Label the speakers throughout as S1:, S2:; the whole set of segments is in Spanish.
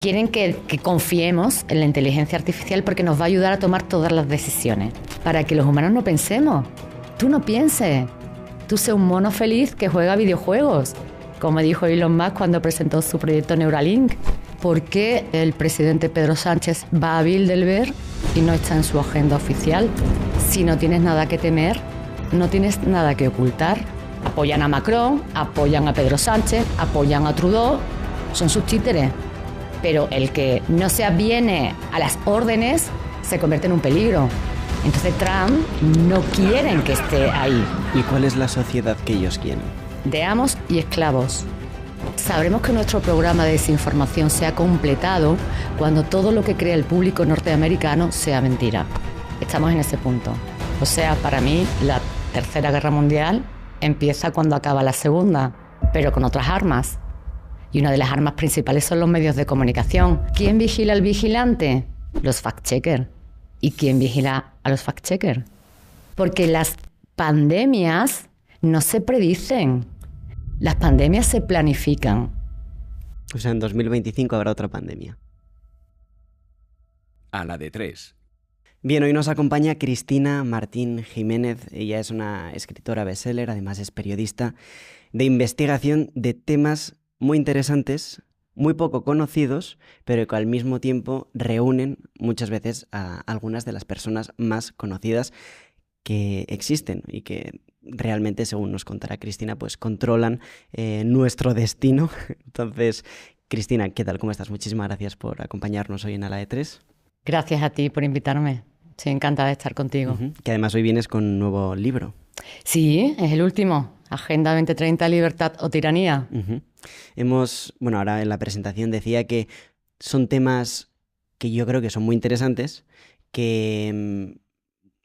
S1: Quieren que confiemos en la inteligencia artificial porque nos va a ayudar a tomar todas las decisiones, para que los humanos no pensemos. Tú no pienses. Tú sé un mono feliz que juega videojuegos, como dijo Elon Musk cuando presentó su proyecto Neuralink. ¿Por qué el presidente Pedro Sánchez va a Bilderberg y no está en su agenda oficial? Si no tienes nada que temer, no tienes nada que ocultar. Apoyan a Macron, apoyan a Pedro Sánchez, apoyan a Trudeau, son sus títeres. Pero el que no se aviene a las órdenes se convierte en un peligro. Entonces Trump no quieren que esté ahí.
S2: ¿Y cuál es la sociedad que ellos quieren?
S1: De amos y esclavos. Sabremos que nuestro programa de desinformación se ha completado cuando todo lo que crea el público norteamericano sea mentira. Estamos en ese punto. O sea, para mí, la Tercera Guerra Mundial empieza cuando acaba la Segunda, pero con otras armas. Y una de las armas principales son los medios de comunicación. ¿Quién vigila al vigilante? Los fact-checkers. ¿Y quién vigila a los fact-checkers? Porque las pandemias no se predicen. Las pandemias se planifican.
S2: O sea, en 2025 habrá otra pandemia.
S3: A la de tres.
S2: Bien, hoy nos acompaña Cristina Martín Jiménez. Ella es una escritora bestseller, además es periodista de investigación de temas muy interesantes, muy poco conocidos, pero que al mismo tiempo reúnen muchas veces a algunas de las personas más conocidas que existen y que realmente, según nos contará Cristina, pues controlan nuestro destino. Entonces, Cristina, ¿qué tal? ¿Cómo estás? Muchísimas gracias por acompañarnos hoy en A la de Tres.
S1: Gracias a ti por invitarme. Estoy encantada de estar contigo.
S2: Que además hoy vienes con un nuevo libro.
S1: Sí, es el último. Agenda 2030, Libertad o Tiranía.
S2: Ahora en la presentación decía que son temas que yo creo que son muy interesantes, que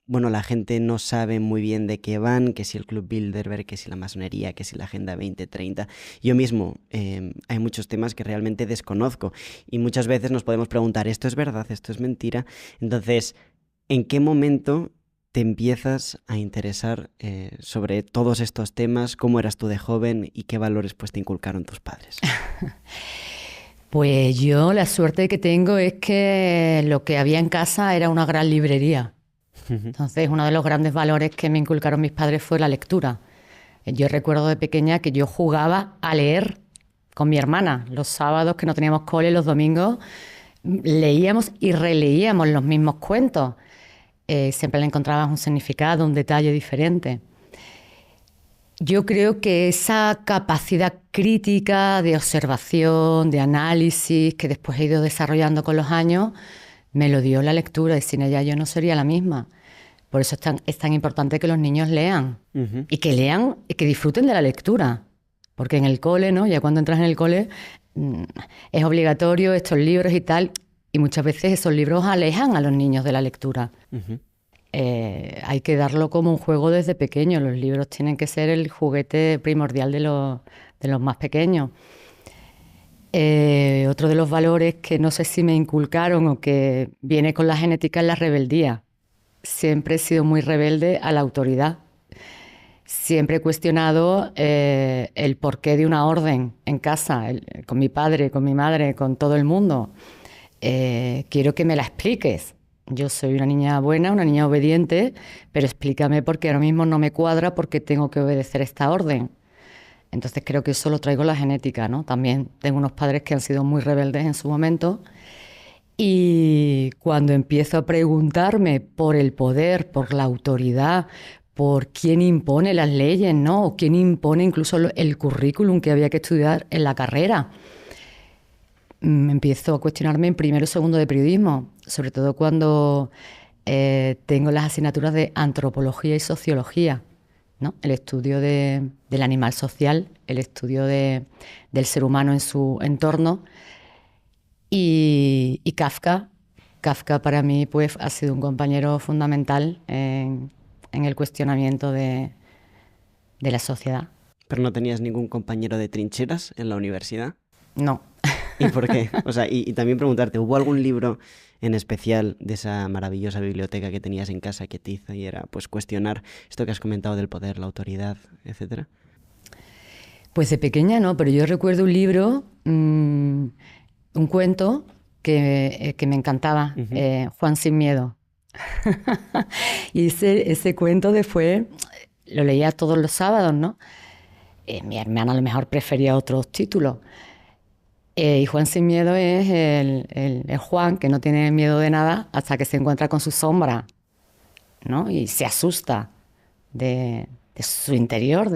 S2: la gente no sabe muy bien de qué van, que si el Club Bilderberg, que si la masonería, que si la Agenda 2030. Yo mismo, hay muchos temas que realmente desconozco y muchas veces nos podemos preguntar, ¿esto es verdad? ¿Esto es mentira? Entonces, ¿en qué momento te empiezas a interesar sobre todos estos temas? ¿Cómo eras tú de joven y qué valores pues te inculcaron tus padres?
S1: Pues yo la suerte que tengo es que lo que había en casa era una gran librería. Entonces, uno de los grandes valores que me inculcaron mis padres fue la lectura. Yo recuerdo de pequeña que yo jugaba a leer con mi hermana. Los sábados que no teníamos cole, los domingos, leíamos y releíamos los mismos cuentos. Siempre le encontrabas un significado, un detalle diferente. Yo creo que esa capacidad crítica de observación, de análisis, que después he ido desarrollando con los años, me lo dio la lectura y sin ella yo no sería la misma. Por eso es tan importante que los niños lean y que lean y que disfruten de la lectura. Porque en el cole, ¿no? Ya cuando entras en el cole es obligatorio estos libros y tal, y muchas veces esos libros alejan a los niños de la lectura. Hay que darlo como un juego desde pequeño. Los libros tienen que ser el juguete primordial de los más pequeños. Otro de los valores que no sé si me inculcaron o que viene con la genética es la rebeldía. Siempre he sido muy rebelde a la autoridad. Siempre he cuestionado el porqué de una orden en casa, con mi padre, con mi madre, con todo el mundo. Quiero que me la expliques. Yo soy una niña buena, una niña obediente, pero explícame por qué ahora mismo no me cuadra, porque tengo que obedecer esta orden. Entonces creo que eso lo traigo la genética, ¿no? También tengo unos padres que han sido muy rebeldes en su momento. Y cuando empiezo a preguntarme por el poder, por la autoridad, por quién impone las leyes, ¿no? O quién impone incluso el currículum que había que estudiar en la carrera, empiezo a cuestionarme en primero o segundo de periodismo, sobre todo cuando tengo las asignaturas de antropología y sociología, ¿no? El estudio del animal social, el estudio del ser humano en su entorno. Y Kafka para mí pues, ha sido un compañero fundamental en el cuestionamiento de la sociedad.
S2: ¿Pero no tenías ningún compañero de trincheras en la universidad?
S1: No.
S2: ¿Y por qué? O sea, y también preguntarte, ¿hubo algún libro en especial de esa maravillosa biblioteca que tenías en casa que te hiciera pues, cuestionar esto que has comentado del poder, la autoridad, etcétera?
S1: Pues de pequeña no, pero yo recuerdo un libro un cuento que me encantaba, Juan sin miedo. Y ese cuento después lo leía todos los sábados, ¿no? Mi hermana a lo mejor prefería otros títulos. Y Juan sin miedo es el Juan que no tiene miedo de nada hasta que se encuentra con su sombra, ¿no? Y se asusta de su interior.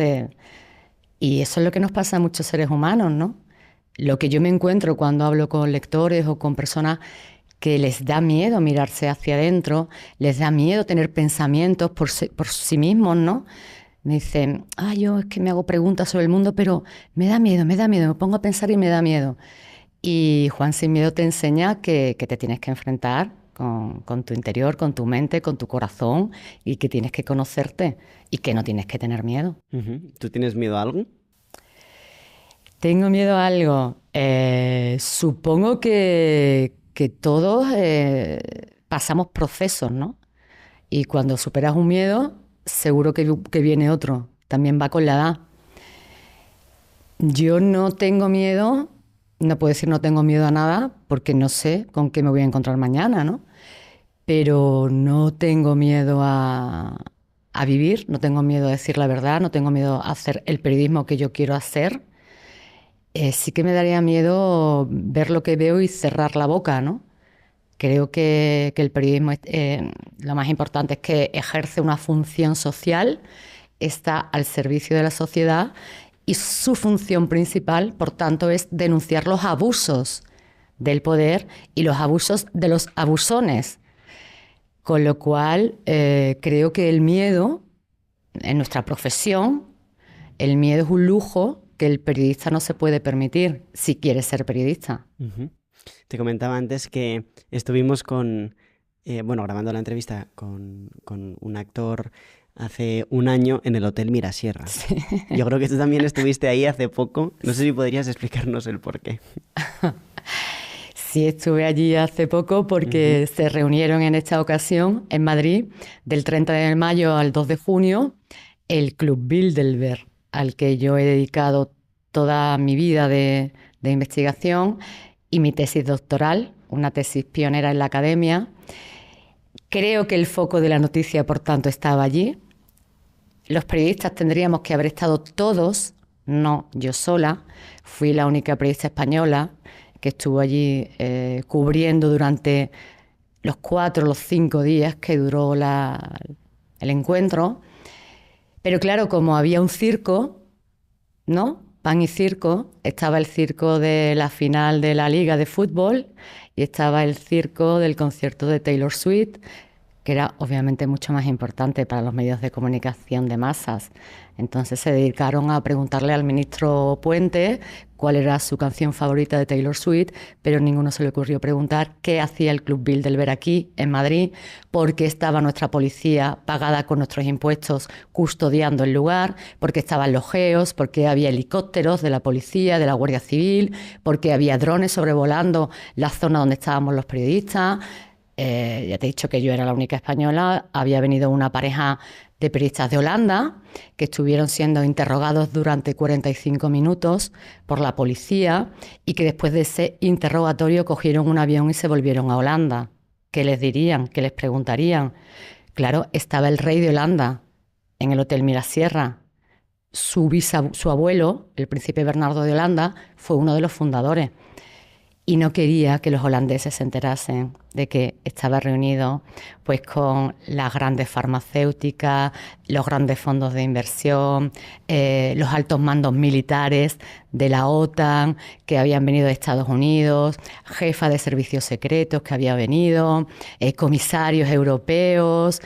S1: Y eso es lo que nos pasa a muchos seres humanos, ¿no? Lo que yo me encuentro cuando hablo con lectores o con personas que les da miedo mirarse hacia adentro, les da miedo tener pensamientos por sí mismos, ¿no? Me dicen, yo es que me hago preguntas sobre el mundo, pero me da miedo, me pongo a pensar y me da miedo. Y Juan sin miedo te enseña que te tienes que enfrentar con tu interior, con tu mente, con tu corazón, y que tienes que conocerte y que no tienes que tener miedo.
S2: ¿Tú tienes miedo a algo?
S1: ¿Tengo miedo a algo? Supongo que todos pasamos procesos, ¿no? Y cuando superas un miedo, seguro que viene otro. También va con la edad. Yo no tengo miedo, no puedo decir no tengo miedo a nada, porque no sé con qué me voy a encontrar mañana, ¿no? Pero no tengo miedo a vivir, no tengo miedo a decir la verdad, no tengo miedo a hacer el periodismo que yo quiero hacer. Sí que me daría miedo ver lo que veo y cerrar la boca, ¿no? Creo que el periodismo, lo más importante es que ejerce una función social, está al servicio de la sociedad y su función principal, por tanto, es denunciar los abusos del poder y los abusos de los abusones. Con lo cual, creo que el miedo, en nuestra profesión, el miedo es un lujo que el periodista no se puede permitir si quiere ser periodista.
S2: Te comentaba antes que estuvimos grabando la entrevista con un actor hace un año en el Hotel Mirasierra.
S1: Sí.
S2: Yo creo que tú también estuviste ahí hace poco. No sé si podrías explicarnos el porqué.
S1: Sí, estuve allí hace poco porque se reunieron en esta ocasión en Madrid del 30 de mayo al 2 de junio el Club Bilderberg, al que yo he dedicado toda mi vida de investigación y mi tesis doctoral, una tesis pionera en la academia. Creo que el foco de la noticia, por tanto, estaba allí. Los periodistas tendríamos que haber estado todos, no yo sola. Fui la única periodista española que estuvo allí cubriendo durante los 4 o los 5 días que duró el encuentro. Pero claro, como había un circo, ¿no? Pan y circo, estaba el circo de la final de la Liga de Fútbol y estaba el circo del concierto de Taylor Swift, que era obviamente mucho más importante para los medios de comunicación de masas. Entonces se dedicaron a preguntarle al ministro Puente cuál era su canción favorita de Taylor Swift, pero ninguno se le ocurrió preguntar qué hacía el Club Bilderberg aquí, en Madrid, por qué estaba nuestra policía pagada con nuestros impuestos custodiando el lugar, por qué estaban los geos, por qué había helicópteros de la policía, de la Guardia Civil, por qué había drones sobrevolando la zona donde estábamos los periodistas. Ya te he dicho que yo era la única española, había venido una pareja de periodistas de Holanda que estuvieron siendo interrogados durante 45 minutos por la policía y que después de ese interrogatorio cogieron un avión y se volvieron a Holanda. ¿Qué les dirían? ¿Qué les preguntarían? Claro, estaba el rey de Holanda en el Hotel Mirasierra. Su abuelo, el príncipe Bernardo de Holanda, fue uno de los fundadores. Y no quería que los holandeses se enterasen de que estaba reunido pues, con las grandes farmacéuticas, los grandes fondos de inversión, los altos mandos militares de la OTAN que habían venido de Estados Unidos, jefa de servicios secretos que había venido, comisarios europeos.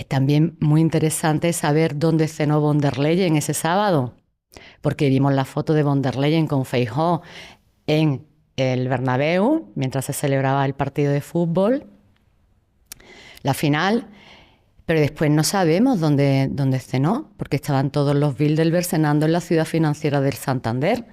S1: También muy interesante saber dónde cenó von der Leyen ese sábado, porque vimos la foto de von der Leyen con Feijóo en el Bernabéu, mientras se celebraba el partido de fútbol, la final, pero después no sabemos dónde cenó, porque estaban todos los Bilderberg cenando en la ciudad financiera del Santander,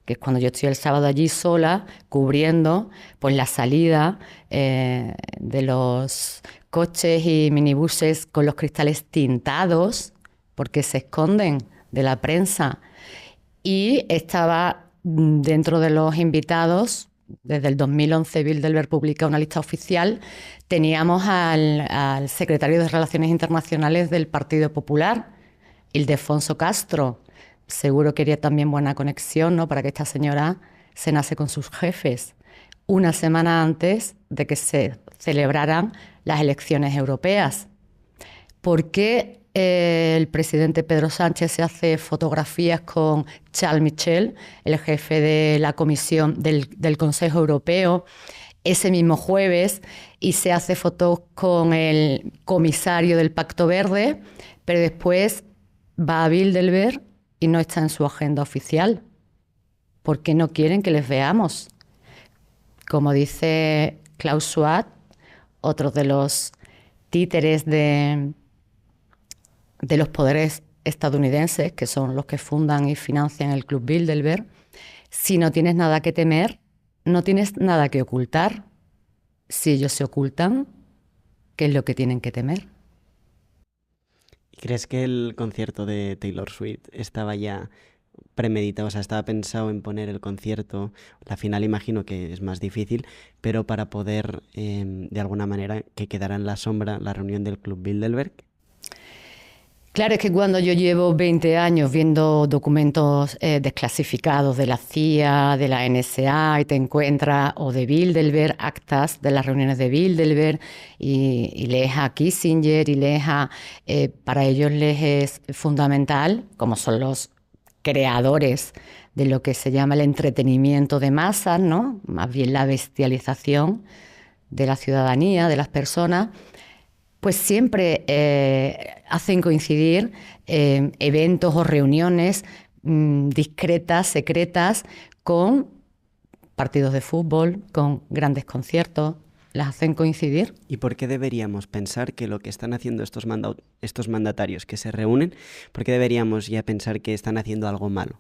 S1: que es cuando yo estoy el sábado allí sola, cubriendo pues la salida de los coches y minibuses con los cristales tintados, porque se esconden de la prensa, y estaba dentro de los invitados, desde el 2011 Bilderberg publica una lista oficial, teníamos al secretario de Relaciones Internacionales del Partido Popular, Ildefonso Castro. Seguro quería también buena conexión, ¿no?, para que esta señora cenase con sus jefes una semana antes de que se celebraran las elecciones europeas. ¿Por qué el presidente Pedro Sánchez se hace fotografías con Charles Michel, el jefe de la Comisión del Consejo Europeo, ese mismo jueves, y se hace fotos con el comisario del Pacto Verde, pero después va a Bilderberg y no está en su agenda oficial? ¿Por qué no quieren que les veamos? Como dice Klaus Schwab, otro de los títeres de los poderes estadounidenses, que son los que fundan y financian el Club Bilderberg, si no tienes nada que temer, no tienes nada que ocultar. Si ellos se ocultan, ¿qué es lo que tienen que temer?
S2: ¿Y crees que el concierto de Taylor Swift estaba ya premeditado? O sea, estaba pensado en poner el concierto, la final imagino que es más difícil, pero para poder, de alguna manera, que quedara en la sombra la reunión del Club Bilderberg.
S1: Claro, es que cuando yo llevo 20 años viendo documentos desclasificados de la CIA, de la NSA, y te encuentras, o de Bilderberg, actas de las reuniones de Bilderberg, y lees a Kissinger, y lees para ellos les es fundamental, como son los creadores de lo que se llama el entretenimiento de masas, ¿no?, más bien la bestialización de la ciudadanía, de las personas, pues siempre hacen coincidir eventos o reuniones discretas, secretas, con partidos de fútbol, con grandes conciertos, las hacen coincidir.
S2: ¿Y por qué deberíamos pensar que lo que están haciendo estos mandatarios que se reúnen, por qué deberíamos ya pensar que están haciendo algo malo?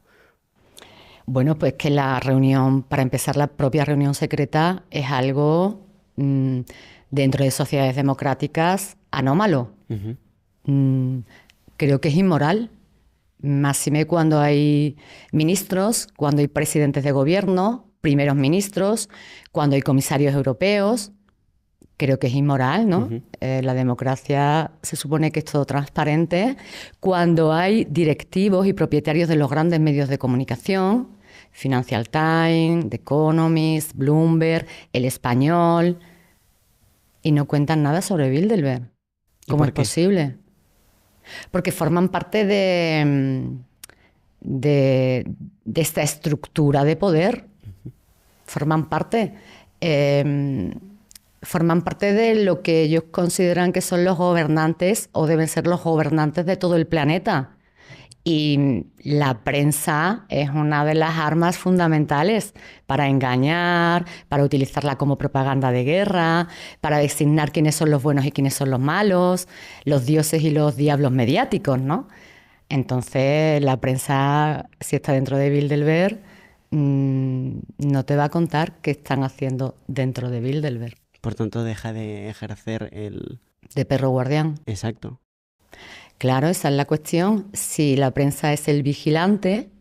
S1: Bueno, pues que la reunión, para empezar, la propia reunión secreta es algo dentro de sociedades democráticas anómalo. Creo que es inmoral, máxime cuando hay ministros, cuando hay presidentes de gobierno, primeros ministros, cuando hay comisarios europeos. Creo que es inmoral, ¿no? La democracia se supone que es todo transparente. Cuando hay directivos y propietarios de los grandes medios de comunicación, Financial Times, The Economist, Bloomberg, El Español, y no cuentan nada sobre Bilderberg. ¿Cómo es posible? Porque forman parte de esta estructura de poder. Forman parte de lo que ellos consideran que son los gobernantes, o deben ser los gobernantes de todo el planeta. Y la prensa es una de las armas fundamentales para engañar, para utilizarla como propaganda de guerra, para designar quiénes son los buenos y quiénes son los malos, los dioses y los diablos mediáticos, ¿no? Entonces, la prensa, si está dentro de Bilderberg, no te va a contar qué están haciendo dentro de Bilderberg.
S2: Por tanto, deja de ejercer
S1: de perro guardián.
S2: Exacto.
S1: Claro, esa es la cuestión. Si la prensa es el vigilante,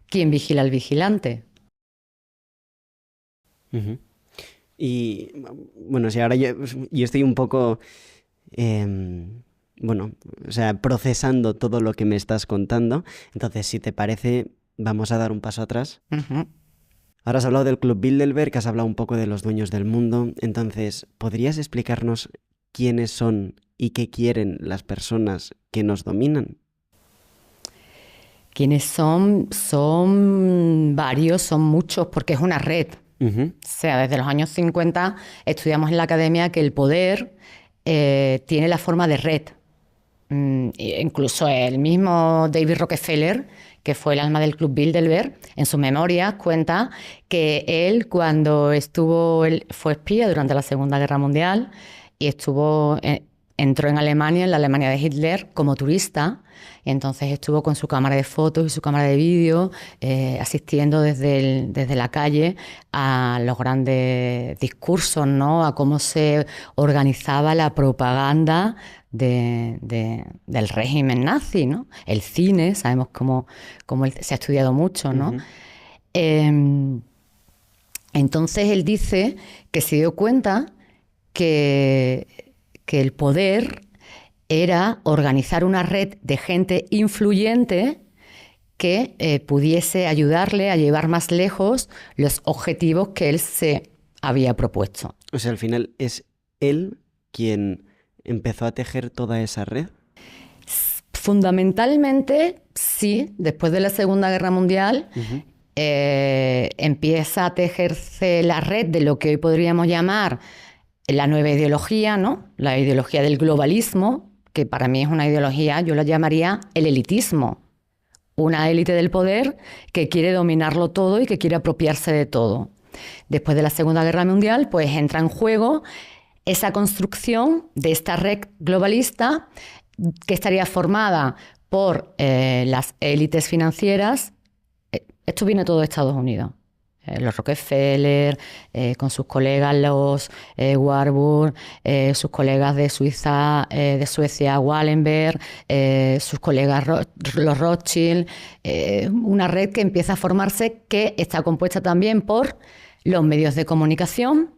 S1: ¿quién vigila al vigilante?
S2: Y bueno, si ahora yo estoy un poco, procesando todo lo que me estás contando. Entonces, si te parece, vamos a dar un paso atrás. Ahora has hablado del Club Bilderberg, has hablado un poco de los dueños del mundo. Entonces, ¿podrías explicarnos quiénes son y qué quieren las personas que nos dominan?
S1: ¿Quiénes son? Son varios, son muchos, porque es una red. O sea, desde los años 50 estudiamos en la academia que el poder tiene la forma de red. Incluso el mismo David Rockefeller, que fue el alma del Club Bilderberg, en sus memorias cuenta que él, cuando fue espía durante la Segunda Guerra Mundial y entró en Alemania, en la Alemania de Hitler, como turista, y entonces estuvo con su cámara de fotos y su cámara de vídeo, asistiendo desde la calle a los grandes discursos, ¿no?, a cómo se organizaba la propaganda del régimen nazi, ¿no? El cine, sabemos cómo se ha estudiado mucho, ¿no? Entonces él dice que se dio cuenta que el poder era organizar una red de gente influyente que pudiese ayudarle a llevar más lejos los objetivos que él se había propuesto.
S2: O sea, al final es él quien empezó a tejer toda esa red.
S1: Fundamentalmente, sí, después de la Segunda Guerra Mundial, empieza a tejerse la red de lo que hoy podríamos llamar la nueva ideología, ¿no? La ideología del globalismo, que para mí es una ideología, yo la llamaría el elitismo. Una élite del poder que quiere dominarlo todo y que quiere apropiarse de todo. Después de la Segunda Guerra Mundial, pues entra en juego esa construcción de esta red globalista que estaría formada por las élites financieras. Esto viene todo de Estados Unidos. Los Rockefeller, con sus colegas los Warburg, sus colegas de Suiza, de Suecia, Wallenberg, sus colegas los Rothschild, una red que empieza a formarse que está compuesta también por los medios de comunicación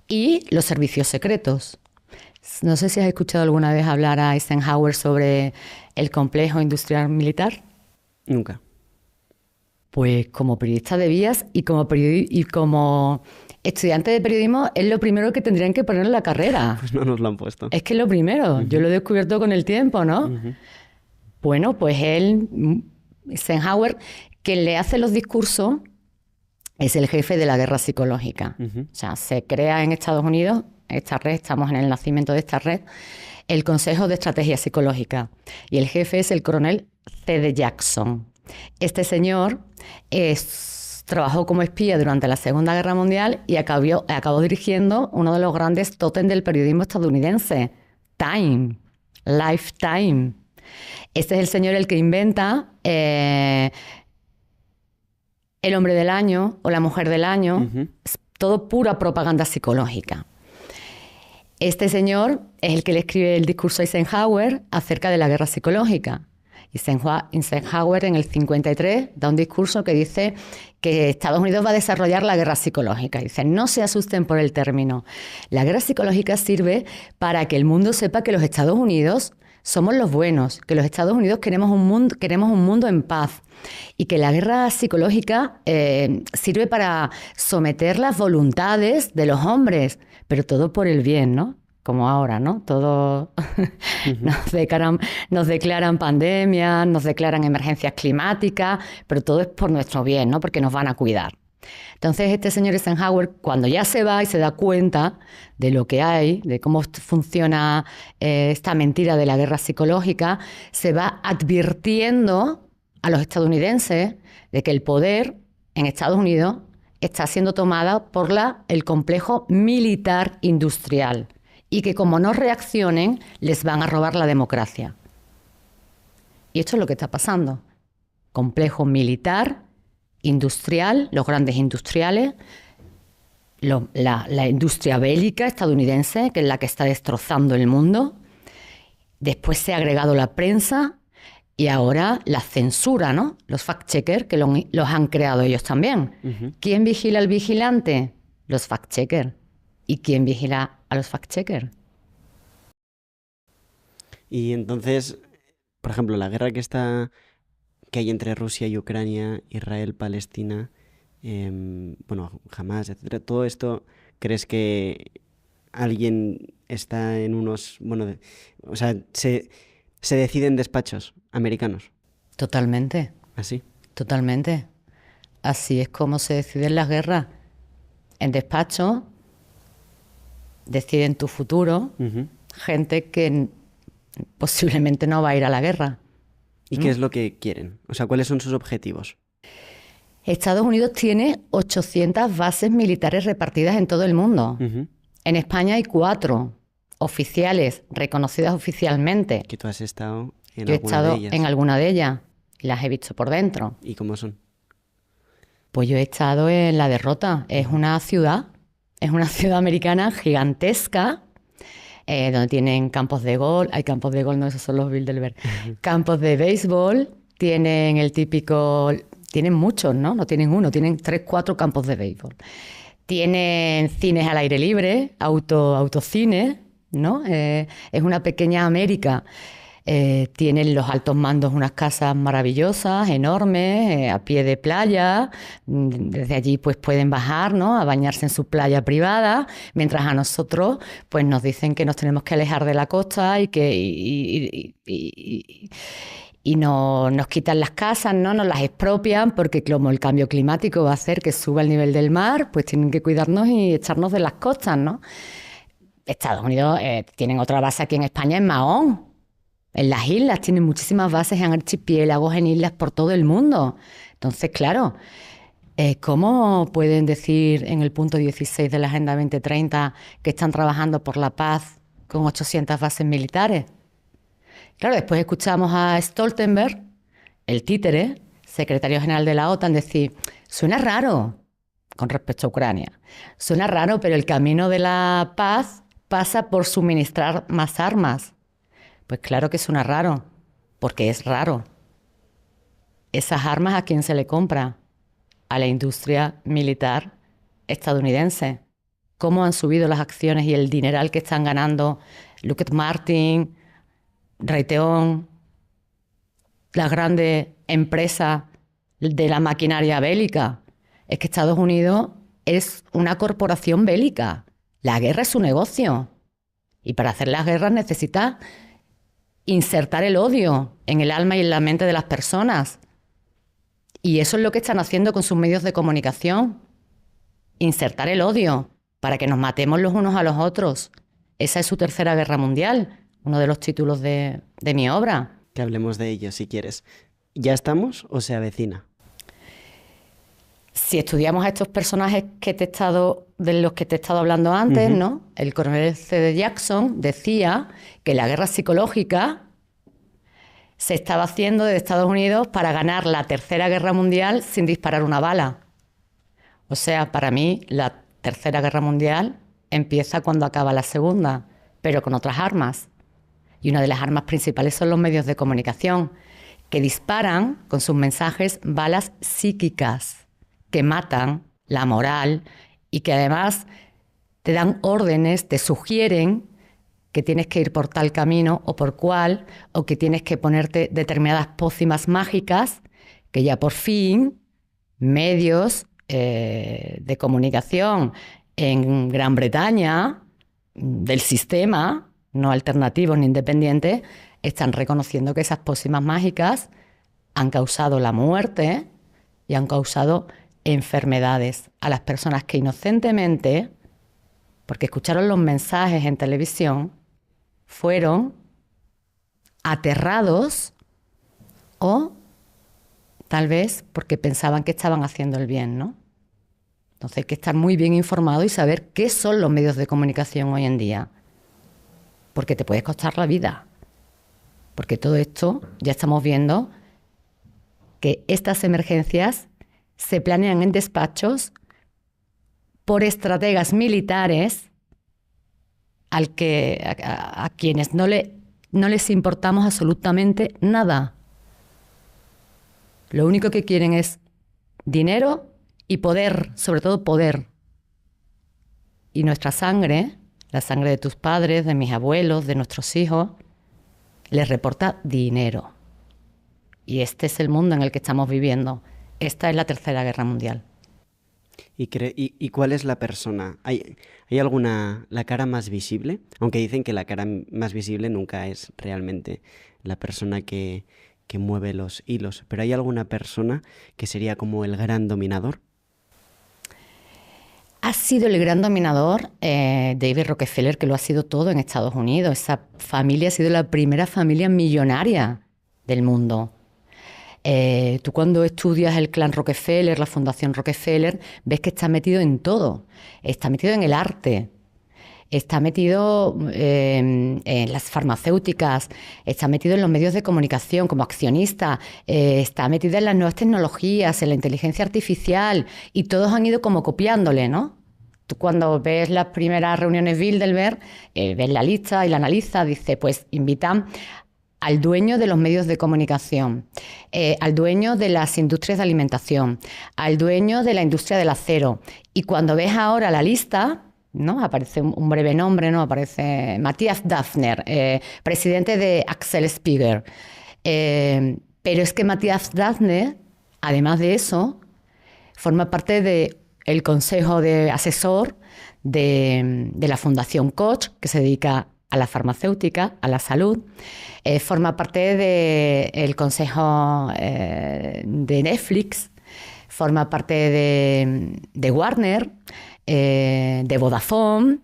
S1: y los servicios secretos. No sé si has escuchado alguna vez hablar a Eisenhower sobre el complejo industrial militar.
S2: Nunca.
S1: Pues como periodista de vías y como estudiante de periodismo es lo primero que tendrían que poner en la carrera.
S2: Pues no nos lo han puesto.
S1: Es que es lo primero. Yo lo he descubierto con el tiempo, ¿no? Bueno, pues Eisenhower, quien le hace los discursos, es el jefe de la guerra psicológica. O sea, se crea en Estados Unidos, esta red, estamos en el nacimiento de esta red, el Consejo de Estrategia Psicológica. Y el jefe es el coronel C.D. Jackson. Este señor trabajó como espía durante la Segunda Guerra Mundial y acabó dirigiendo uno de los grandes tótems del periodismo estadounidense, Time, Lifetime. Este es el señor el que inventa el hombre del año o la mujer del año, todo pura propaganda psicológica. Este señor es el que le escribe el discurso a Eisenhower acerca de la guerra psicológica. Eisenhower en el 53 da un discurso que dice que Estados Unidos va a desarrollar la guerra psicológica. Dice, no se asusten por el término. La guerra psicológica sirve para que el mundo sepa que los Estados Unidos somos los buenos, que los Estados Unidos queremos un mundo en paz y que la guerra psicológica sirve para someter las voluntades de los hombres, pero todo por el bien, ¿no? Como ahora, ¿no? Todo nos declaran pandemias, nos declaran emergencias climáticas, pero todo es por nuestro bien, ¿no? Porque nos van a cuidar. Entonces este señor Eisenhower, cuando ya se va y se da cuenta de lo que hay, de cómo funciona esta mentira de la guerra psicológica, se va advirtiendo a los estadounidenses de que el poder en Estados Unidos está siendo tomado por el complejo militar industrial. Y que como no reaccionen, les van a robar la democracia. Y esto es lo que está pasando. Complejo militar, industrial, los grandes industriales, la industria bélica estadounidense, que es la que está destrozando el mundo. Después se ha agregado la prensa y ahora la censura, ¿no? Los fact-checkers, que los han creado ellos también. ¿Quién vigila al vigilante? Los fact-checkers. ¿Y quién vigila a los fact-checkers?
S2: Y entonces, por ejemplo, la guerra que hay entre Rusia y Ucrania, Israel, Palestina, Hamás, etcétera, todo esto, ¿crees que alguien está en unos... o sea, se decide en despachos americanos?
S1: Totalmente.
S2: ¿Así?
S1: Totalmente. Así es como se deciden las guerras. En despacho deciden tu futuro gente que posiblemente no va a ir a la guerra.
S2: ¿Y qué es lo que quieren? O sea, ¿cuáles son sus objetivos?
S1: Estados Unidos tiene 800 bases militares repartidas en todo el mundo. En España hay 4 oficiales, reconocidas oficialmente.
S2: ¿Que tú has estado en
S1: Yo he
S2: alguna
S1: estado
S2: de ellas?
S1: en alguna de ellas y las he visto por dentro.
S2: ¿Y cómo son?
S1: Pues yo he estado en La Derrota. Es una ciudad americana gigantesca, donde tienen campos de golf. Hay campos de golf, no, esos son los Bilderberg. Campos de béisbol, tienen el típico tienen muchos, ¿no? No tienen uno, tienen 3, 4 campos de béisbol. Tienen cines al aire libre, autocines, ¿no? Es una pequeña América. Tienen los altos mandos unas casas maravillosas, enormes, a pie de playa. Desde allí pues pueden bajar, ¿no?, a bañarse en su playa privada, mientras a nosotros pues nos dicen que nos tenemos que alejar de la costa y que nos quitan las casas, ¿no? Nos las expropian, porque como el cambio climático va a hacer que suba el nivel del mar, pues tienen que cuidarnos y echarnos de las costas, ¿no? Estados Unidos tienen otra base aquí en España, en Mahón. En las islas tienen muchísimas bases, en archipiélagos, en islas por todo el mundo. Entonces, claro, ¿cómo pueden decir en el punto 16 de la Agenda 2030 que están trabajando por la paz con 800 bases militares? Claro, después escuchamos a Stoltenberg, el títere, secretario general de la OTAN, decir, suena raro con respecto a Ucrania. Suena raro, pero el camino de la paz pasa por suministrar más armas. Pues claro que suena raro, porque es raro. ¿Esas armas a quién se le compra? A la industria militar estadounidense. ¿Cómo han subido las acciones y el dineral que están ganando Lockheed Martin, Raytheon, las grandes empresas de la maquinaria bélica? Es que Estados Unidos es una corporación bélica. La guerra es su negocio. Y para hacer las guerras necesita insertar el odio en el alma y en la mente de las personas. Y eso es lo que están haciendo con sus medios de comunicación. Insertar el odio para que nos matemos los unos a los otros. Esa es su tercera guerra mundial, uno de los títulos de mi obra.
S2: Que hablemos de ello, si quieres. ¿Ya estamos o se avecina?
S1: Si estudiamos a estos personajes de los que te he estado hablando antes, ¿no? El coronel C.D. Jackson decía que la guerra psicológica se estaba haciendo desde Estados Unidos para ganar la tercera guerra mundial sin disparar una bala. O sea, para mí la tercera guerra mundial empieza cuando acaba la segunda, pero con otras armas. Y una de las armas principales son los medios de comunicación, que disparan con sus mensajes balas psíquicas, que matan la moral y que además te dan órdenes, te sugieren que tienes que ir por tal camino o por cual, o que tienes que ponerte determinadas pócimas mágicas, que ya por fin medios de comunicación en Gran Bretaña, del sistema, no alternativos ni independientes, están reconociendo que esas pócimas mágicas han causado la muerte y han causado enfermedades a las personas que inocentemente, porque escucharon los mensajes en televisión, fueron aterrados o tal vez porque pensaban que estaban haciendo el bien, ¿no? Entonces hay que estar muy bien informado y saber qué son los medios de comunicación hoy en día, porque te puede costar la vida. Porque todo esto ya estamos viendo que estas emergencias se planean en despachos por estrategas militares a quienes no les importamos absolutamente nada. Lo único que quieren es dinero y poder, sobre todo poder. Y nuestra sangre, la sangre de tus padres, de mis abuelos, de nuestros hijos, les reporta dinero. Y este es el mundo en el que estamos viviendo. Esta es la tercera guerra mundial.
S2: ¿Y cuál es la persona? ¿Hay alguna, la cara más visible? Aunque dicen que la cara más visible nunca es realmente la persona que mueve los hilos. ¿Pero hay alguna persona que sería como el gran dominador?
S1: Ha sido el gran dominador David Rockefeller, que lo ha sido todo en Estados Unidos. Esa familia ha sido la primera familia millonaria del mundo. Tú cuando estudias el clan Rockefeller, la fundación Rockefeller, ves que está metido en todo. Está metido en el arte, está metido en las farmacéuticas, está metido en los medios de comunicación como accionista, está metido en las nuevas tecnologías, en la inteligencia artificial, y todos han ido como copiándole, ¿no? Tú cuando ves las primeras reuniones Bilderberg, ves la lista y la analizas, dice, pues invitan al dueño de los medios de comunicación, al dueño de las industrias de alimentación, al dueño de la industria del acero. Y cuando ves ahora la lista, ¿no? Aparece un breve nombre, ¿no? Aparece Matthias Dafner, presidente de Axel Springer. Pero es que Matthias Dafner, además de eso, forma parte del consejo de asesor de la Fundación Koch, que se dedica a la farmacéutica, a la salud. Forma parte del consejo de Netflix, forma parte de Warner, de Vodafone,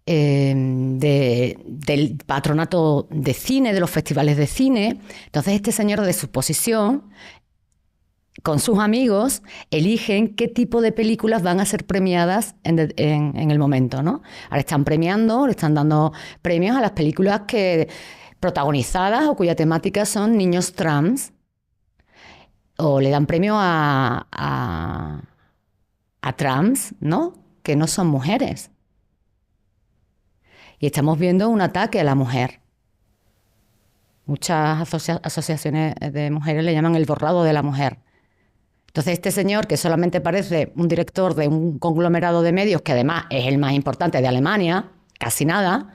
S1: del patronato de cine, de los festivales de cine. Entonces este señor, de su posición, con sus amigos, eligen qué tipo de películas van a ser premiadas en el momento, ¿no? Ahora están premiando, le están dando premios a las películas protagonizadas o cuya temática son niños trans, o le dan premio a trans, ¿no? Que no son mujeres. Y estamos viendo un ataque a la mujer. Muchas asociaciones de mujeres le llaman el borrado de la mujer. Entonces este señor, que solamente parece un director de un conglomerado de medios, que además es el más importante de Alemania, casi nada,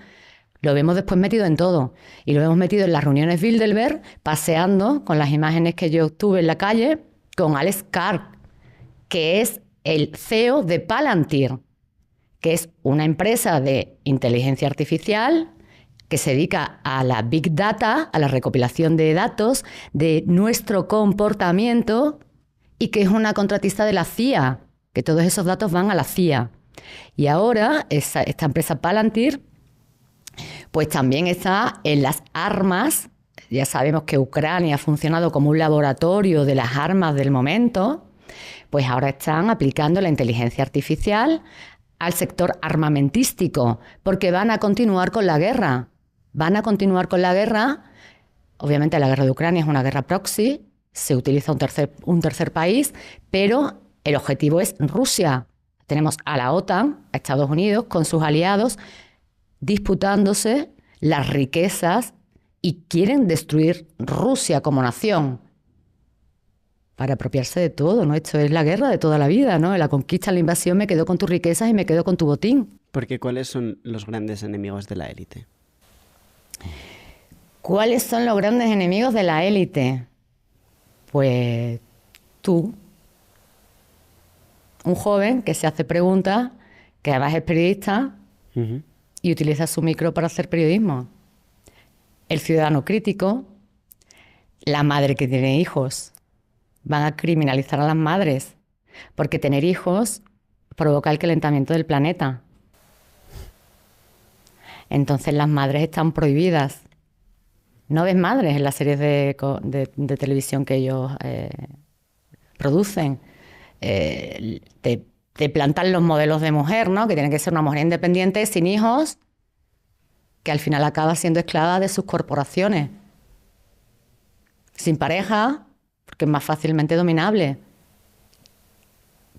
S1: lo vemos después metido en todo. Y lo vemos metido en las reuniones Bilderberg, paseando con las imágenes que yo obtuve en la calle, con Alex Karp, que es el CEO de Palantir, que es una empresa de inteligencia artificial que se dedica a la Big Data, a la recopilación de datos de nuestro comportamiento, y que es una contratista de la CIA, que todos esos datos van a la CIA. Y ahora esta empresa Palantir pues también está en las armas. Ya sabemos que Ucrania ha funcionado como un laboratorio de las armas del momento, pues ahora están aplicando la inteligencia artificial al sector armamentístico, porque van a continuar con la guerra. Van a continuar con la guerra. Obviamente la guerra de Ucrania es una guerra proxy, se utiliza un tercer país, pero el objetivo es Rusia. Tenemos a la OTAN, a Estados Unidos, con sus aliados, disputándose las riquezas y quieren destruir Rusia como nación para apropiarse de todo, ¿no? Esto es la guerra de toda la vida, ¿no? La conquista, la invasión, me quedo con tus riquezas y me quedo con tu botín.
S2: Porque ¿cuáles son los grandes enemigos de la élite?
S1: ¿Cuáles son los grandes enemigos de la élite? Pues tú, un joven que se hace preguntas, que además es periodista y utiliza su micro para hacer periodismo. El ciudadano crítico, la madre que tiene hijos. Van a criminalizar a las madres, porque tener hijos provoca el calentamiento del planeta. Entonces las madres están prohibidas. No ves madres en las series de televisión que ellos producen. Te plantan los modelos de mujer, ¿no? Que tiene que ser una mujer independiente, sin hijos, que al final acaba siendo esclava de sus corporaciones. Sin pareja, porque es más fácilmente dominable.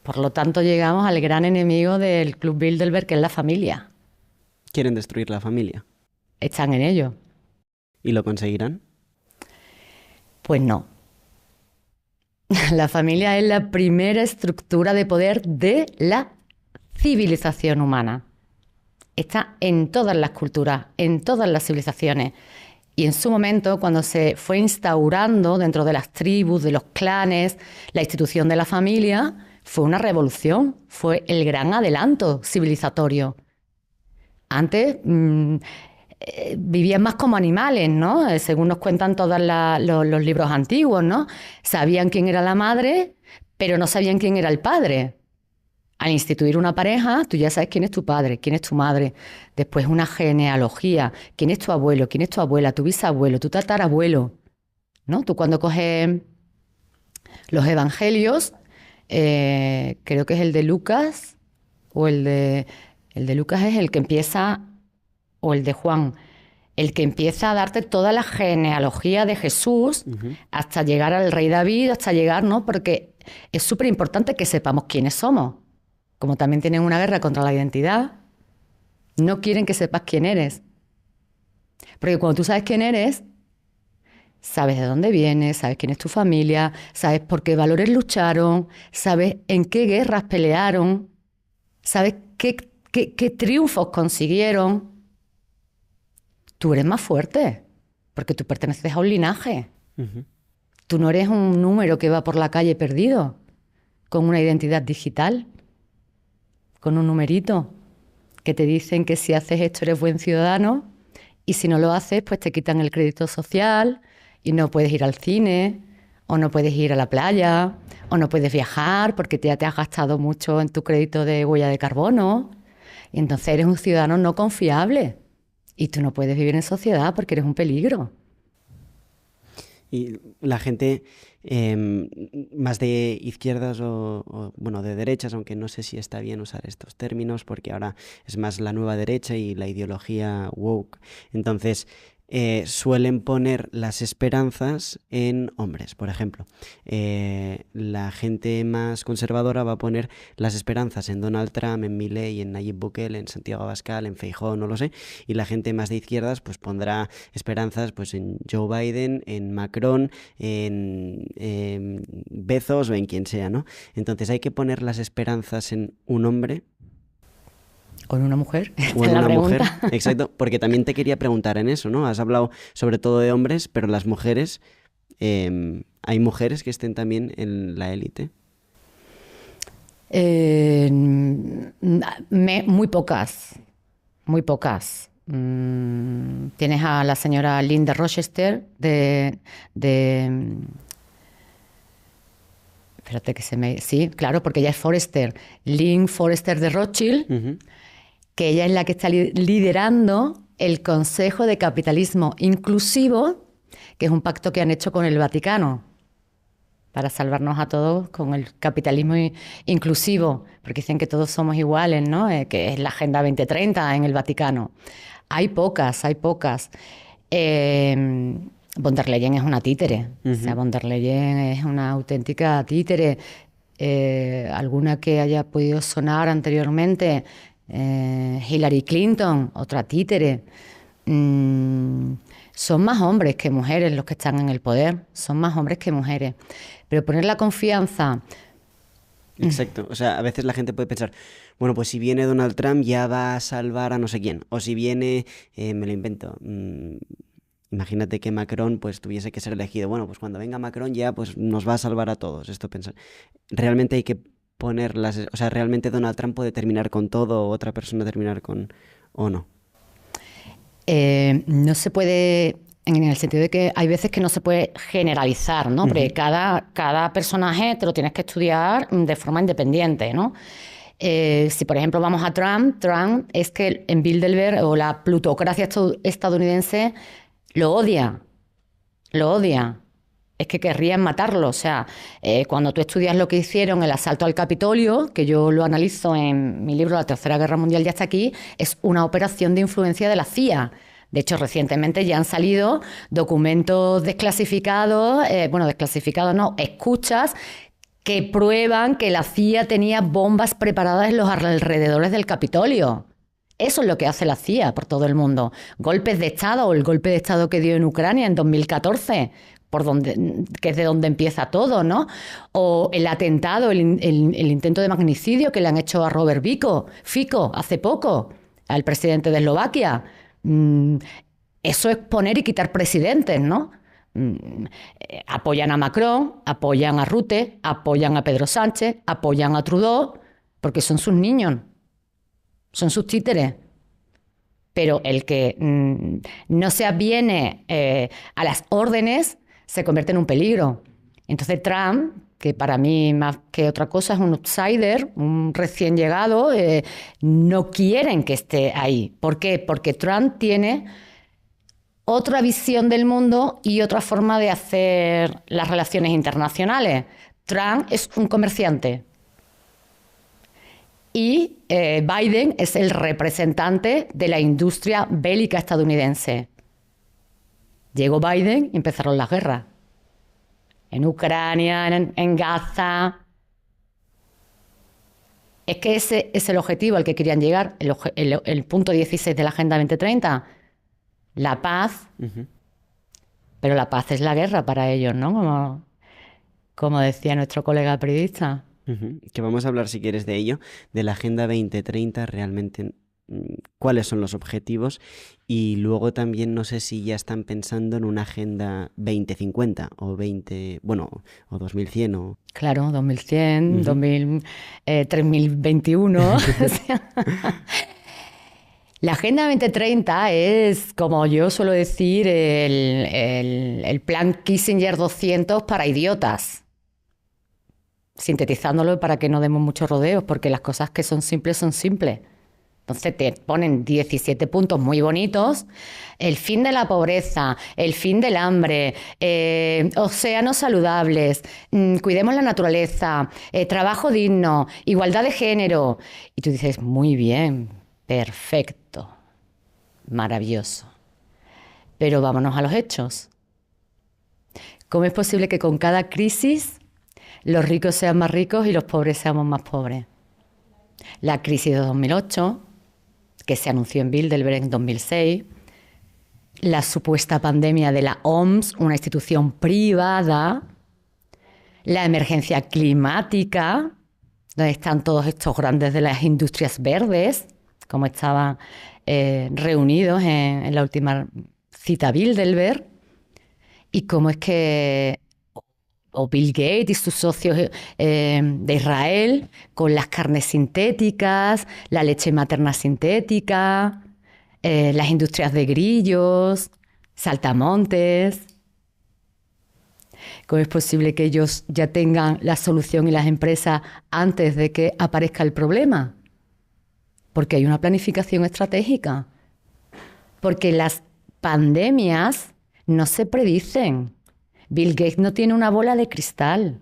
S1: Por lo tanto, llegamos al gran enemigo del Club Bilderberg, que es la familia.
S2: ¿Quieren destruir la familia?
S1: Están en ello.
S2: ¿Y lo conseguirán?
S1: Pues no. La familia es la primera estructura de poder de la civilización humana. Está en todas las culturas, en todas las civilizaciones. Y en su momento, cuando se fue instaurando dentro de las tribus, de los clanes, la institución de la familia, fue una revolución, fue el gran adelanto civilizatorio. Antes vivían más como animales, ¿no? Según nos cuentan todos los libros antiguos, ¿no? Sabían quién era la madre, pero no sabían quién era el padre. Al instituir una pareja, tú ya sabes quién es tu padre, quién es tu madre. Después una genealogía, quién es tu abuelo, quién es tu abuela, tu bisabuelo, tu tatarabuelo, ¿no? Tú cuando coges los evangelios, creo que es el de Lucas, o el de Lucas es el que empieza, o el de Juan, el que empieza a darte toda la genealogía de Jesús hasta llegar al rey David, hasta llegar, ¿no? Porque es súper importante que sepamos quiénes somos. Como también tienen una guerra contra la identidad, no quieren que sepas quién eres. Porque cuando tú sabes quién eres, Sabes de dónde vienes, sabes quién es tu familia, sabes por qué valores lucharon, sabes en qué guerras pelearon, sabes qué triunfos consiguieron. Tú eres más fuerte, porque tú perteneces a un linaje.
S2: Ujú.
S1: Tú no eres un número que va por la calle perdido, con una identidad digital, con un numerito, que te dicen que si haces esto eres buen ciudadano y si no lo haces, pues te quitan el crédito social y no puedes ir al cine o no puedes ir a la playa o no puedes viajar porque ya te has gastado mucho en tu crédito de huella de carbono y entonces eres un ciudadano no confiable y tú no puedes vivir en sociedad porque eres un peligro.
S2: Y la gente más de izquierdas bueno, de derechas, aunque no sé si está bien usar estos términos, porque ahora es más la nueva derecha y la ideología woke. Entonces, suelen poner las esperanzas en hombres, por ejemplo. La gente más conservadora va a poner las esperanzas en Donald Trump, en Milei, en Nayib Bukele, en Santiago Abascal, en Feijóo, no lo sé. Y la gente más de izquierdas pues pondrá esperanzas pues en Joe Biden, en Macron, en Bezos o en quien sea, ¿no? Entonces hay que poner las esperanzas en un hombre
S1: ¿O en una mujer? Esta
S2: o
S1: es
S2: en
S1: la
S2: una mujer.
S1: pregunta.
S2: Exacto, porque también te quería preguntar en eso, ¿no? Has hablado sobre todo de hombres, pero las mujeres, ¿hay mujeres que estén también en la élite?
S1: Muy pocas, muy pocas. Tienes a la señora Linda Rochester de espérate que se me... Sí, claro, porque ella es Forrester. Lynn Forrester de Rothschild,
S2: Ujú.
S1: que ella es la que está liderando el Consejo de Capitalismo Inclusivo, que es un pacto que han hecho con el Vaticano para salvarnos a todos con el capitalismo inclusivo, porque dicen que todos somos iguales, ¿no? Que es la Agenda 2030 en el Vaticano. Hay pocas, hay pocas. Von der Leyen es una títere, o sea,
S2: Ujú.
S1: von der Leyen es una auténtica títere. Alguna que haya podido sonar anteriormente, Hillary Clinton, otra títere. Son más hombres que mujeres los que están en el poder, son más hombres que mujeres. Pero poner la confianza,
S2: Exacto. O sea, a veces la gente puede pensar, bueno, pues si viene Donald Trump ya va a salvar a no sé quién. O si viene, me lo invento, imagínate que Macron pues tuviese que ser elegido. Bueno, pues cuando venga Macron ya pues nos va a salvar a todos. Esto pensar. Realmente hay que poner las... O sea, realmente Donald Trump puede terminar con todo o otra persona terminar con... o no.
S1: no se puede, en el sentido de que hay veces que no se puede generalizar, ¿no? Porque
S2: Ujú.
S1: cada personaje te lo tienes que estudiar de forma independiente, ¿no? Si por ejemplo vamos a Trump es que en Bilderberg o la plutocracia estadounidense lo odia, lo odia. Es que querrían matarlo. O sea, cuando tú estudias lo que hicieron, el asalto al Capitolio, que yo lo analizo en mi libro La Tercera Guerra Mundial ya está aquí, es una operación de influencia de la CIA. De hecho, recientemente ya han salido documentos desclasificados, bueno, desclasificados no, escuchas que prueban que la CIA tenía bombas preparadas en los alrededores del Capitolio. Eso es lo que hace la CIA por todo el mundo. Golpes de Estado o el golpe de Estado que dio en Ucrania en 2014, que es de donde empieza todo, ¿no? O el atentado, el intento de magnicidio que le han hecho a Robert Fico hace poco, al presidente de Eslovaquia. Eso es poner y quitar presidentes, ¿no? Apoyan a Macron, apoyan a Rutte, apoyan a Pedro Sánchez, apoyan a Trudeau, porque son sus niños, son sus títeres. Pero el que no se aviene a las órdenes se convierte en un peligro. Entonces Trump, que para mí más que otra cosa es un outsider, un recién llegado, no quieren que esté ahí. ¿Por qué? Porque Trump tiene otra visión del mundo y otra forma de hacer las relaciones internacionales. Trump es un comerciante y Biden es el representante de la industria bélica estadounidense. Llegó Biden y empezaron las guerras. En Ucrania, en Gaza. Es que ese es el objetivo al que querían llegar, el punto 16 de la Agenda 2030. La paz,
S2: Ujú.
S1: Pero la paz es la guerra para ellos, ¿no? Como decía nuestro colega periodista.
S2: Que vamos a hablar, si quieres, de ello, de la Agenda 2030, realmente cuáles son los objetivos, y luego también no sé si ya están pensando en una Agenda 2050 o 2100 o...
S1: Claro, 2100, 3021. O sea, la Agenda 2030 es, como yo suelo decir, el plan Kissinger 200 para idiotas. Sintetizándolo para que no demos muchos rodeos, porque las cosas que son simples son simples. Entonces te ponen 17 puntos muy bonitos: el fin de la pobreza, el fin del hambre, océanos saludables, cuidemos la naturaleza, trabajo digno, igualdad de género. Y tú dices, muy bien, perfecto, maravilloso. Pero vámonos a los hechos. ¿Cómo es posible que con cada crisis los ricos sean más ricos y los pobres seamos más pobres? La crisis de 2008, que se anunció en Bilderberg en 2006, la supuesta pandemia de la OMS, una institución privada, la emergencia climática, donde están todos estos grandes de las industrias verdes, como estaban reunidos en la última cita Bilderberg, y cómo es que... o Bill Gates y sus socios de Israel, con las carnes sintéticas, la leche materna sintética, las industrias de grillos, saltamontes. ¿Cómo es posible que ellos ya tengan la solución y las empresas antes de que aparezca el problema? Porque hay una planificación estratégica. Porque las pandemias no se predicen. Bill Gates no tiene una bola de cristal.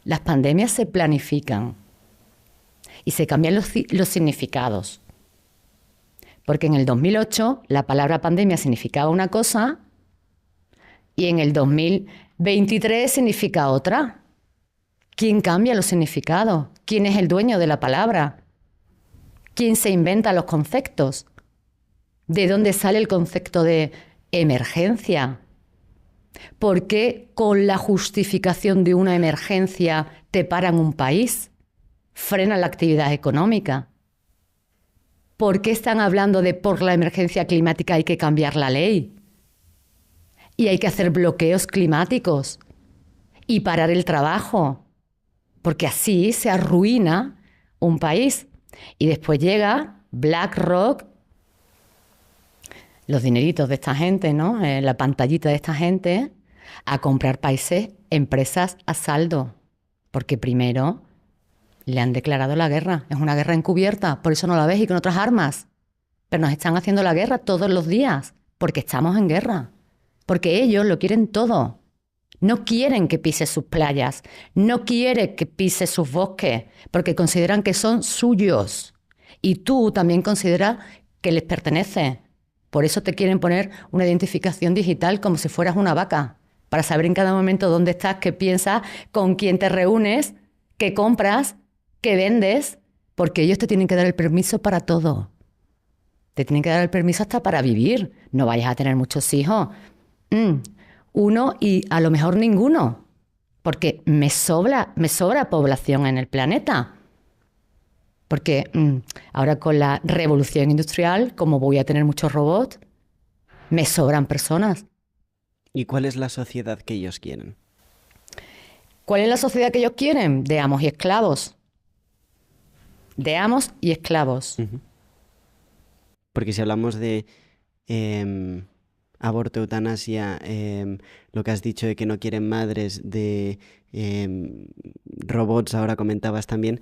S1: Las pandemias se planifican y se cambian los significados. Porque en el 2008 la palabra pandemia significaba una cosa y en el 2023 significa otra. ¿Quién cambia los significados? ¿Quién es el dueño de la palabra? ¿Quién se inventa los conceptos? ¿De dónde sale el concepto de emergencia? ¿Por qué con la justificación de una emergencia te paran un país? ¿Frenan la actividad económica? ¿Por qué están hablando de por la emergencia climática hay que cambiar la ley? Y hay que hacer bloqueos climáticos y parar el trabajo, porque así se arruina un país. Y después llega BlackRock, los dineritos de esta gente, ¿no? La pantallita de esta gente, a comprar países, empresas a saldo. Porque primero le han declarado la guerra. Es una guerra encubierta, por eso no la ves y con otras armas. Pero nos están haciendo la guerra todos los días, porque estamos en guerra. Porque ellos lo quieren todo. No quieren que pise sus playas, no quieren que pise sus bosques, porque consideran que son suyos. Y tú también consideras que les pertenece. Por eso te quieren poner una identificación digital como si fueras una vaca, para saber en cada momento dónde estás, qué piensas, con quién te reúnes, qué compras, qué vendes, porque ellos te tienen que dar el permiso para todo. Te tienen que dar el permiso hasta para vivir. No vayas a tener muchos hijos. Uno y a lo mejor ninguno, porque me sobra población en el planeta. Porque ahora con la revolución industrial, como voy a tener muchos robots, me sobran personas.
S2: ¿Y cuál es la sociedad que ellos quieren?
S1: ¿Cuál es la sociedad que ellos quieren? De amos y esclavos. De amos y esclavos.
S2: Porque si hablamos de aborto, eutanasia, lo que has dicho de que no quieren madres, de robots, ahora comentabas también,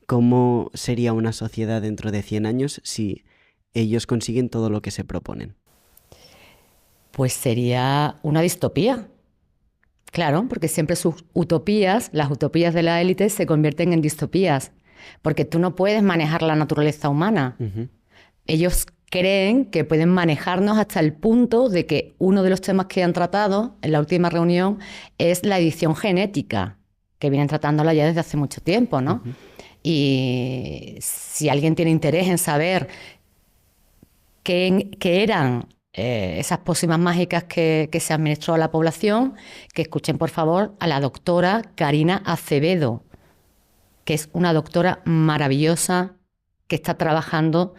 S2: ¿cómo sería una sociedad dentro de 100 años si ellos consiguen todo lo que se proponen?
S1: Pues sería una distopía. Claro, porque siempre sus utopías, las utopías de la élite, se convierten en distopías. Porque tú no puedes manejar la naturaleza humana. Ellos creen que pueden manejarnos hasta el punto de que uno de los temas que han tratado en la última reunión es la edición genética, que vienen tratándola ya desde hace mucho tiempo, ¿no? Y si alguien tiene interés en saber qué eran esas pócimas mágicas que se administró a la población, que escuchen por favor a la doctora Karina Acevedo, que es una doctora maravillosa que está trabajando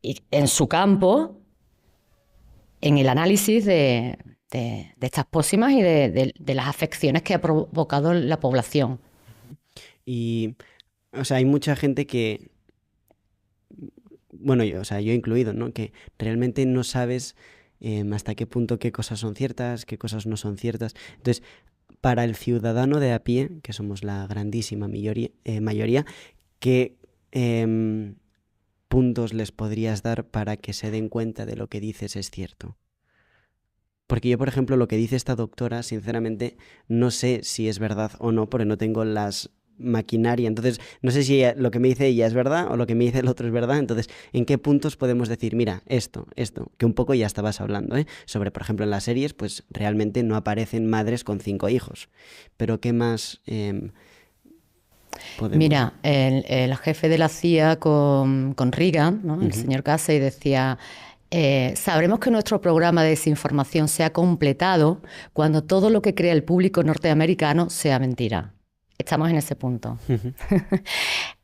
S1: en su campo en el análisis de estas pócimas y de las afecciones que ha provocado en la población.
S2: Y, o sea, hay mucha gente que, bueno, yo incluido, ¿no? Que realmente no sabes hasta qué punto qué cosas son ciertas, qué cosas no son ciertas. Entonces, para el ciudadano de a pie, que somos la grandísima mayoría, ¿qué puntos les podrías dar para que se den cuenta de lo que dices es cierto? Porque yo, por ejemplo, lo que dice esta doctora, sinceramente, no sé si es verdad o no, porque no tengo las maquinaria. Entonces, no sé si lo que me dice ella es verdad o lo que me dice el otro es verdad. Entonces, ¿en qué puntos podemos decir, mira, esto, que un poco ya estabas hablando, sobre, por ejemplo, en las series, pues realmente no aparecen madres con 5 hijos. Pero ¿qué más podemos?
S1: Mira, el jefe de la CIA con Reagan, ¿no? El señor Casey, decía... sabremos que nuestro programa de desinformación se ha completado cuando todo lo que crea el público norteamericano sea mentira. Estamos en ese punto.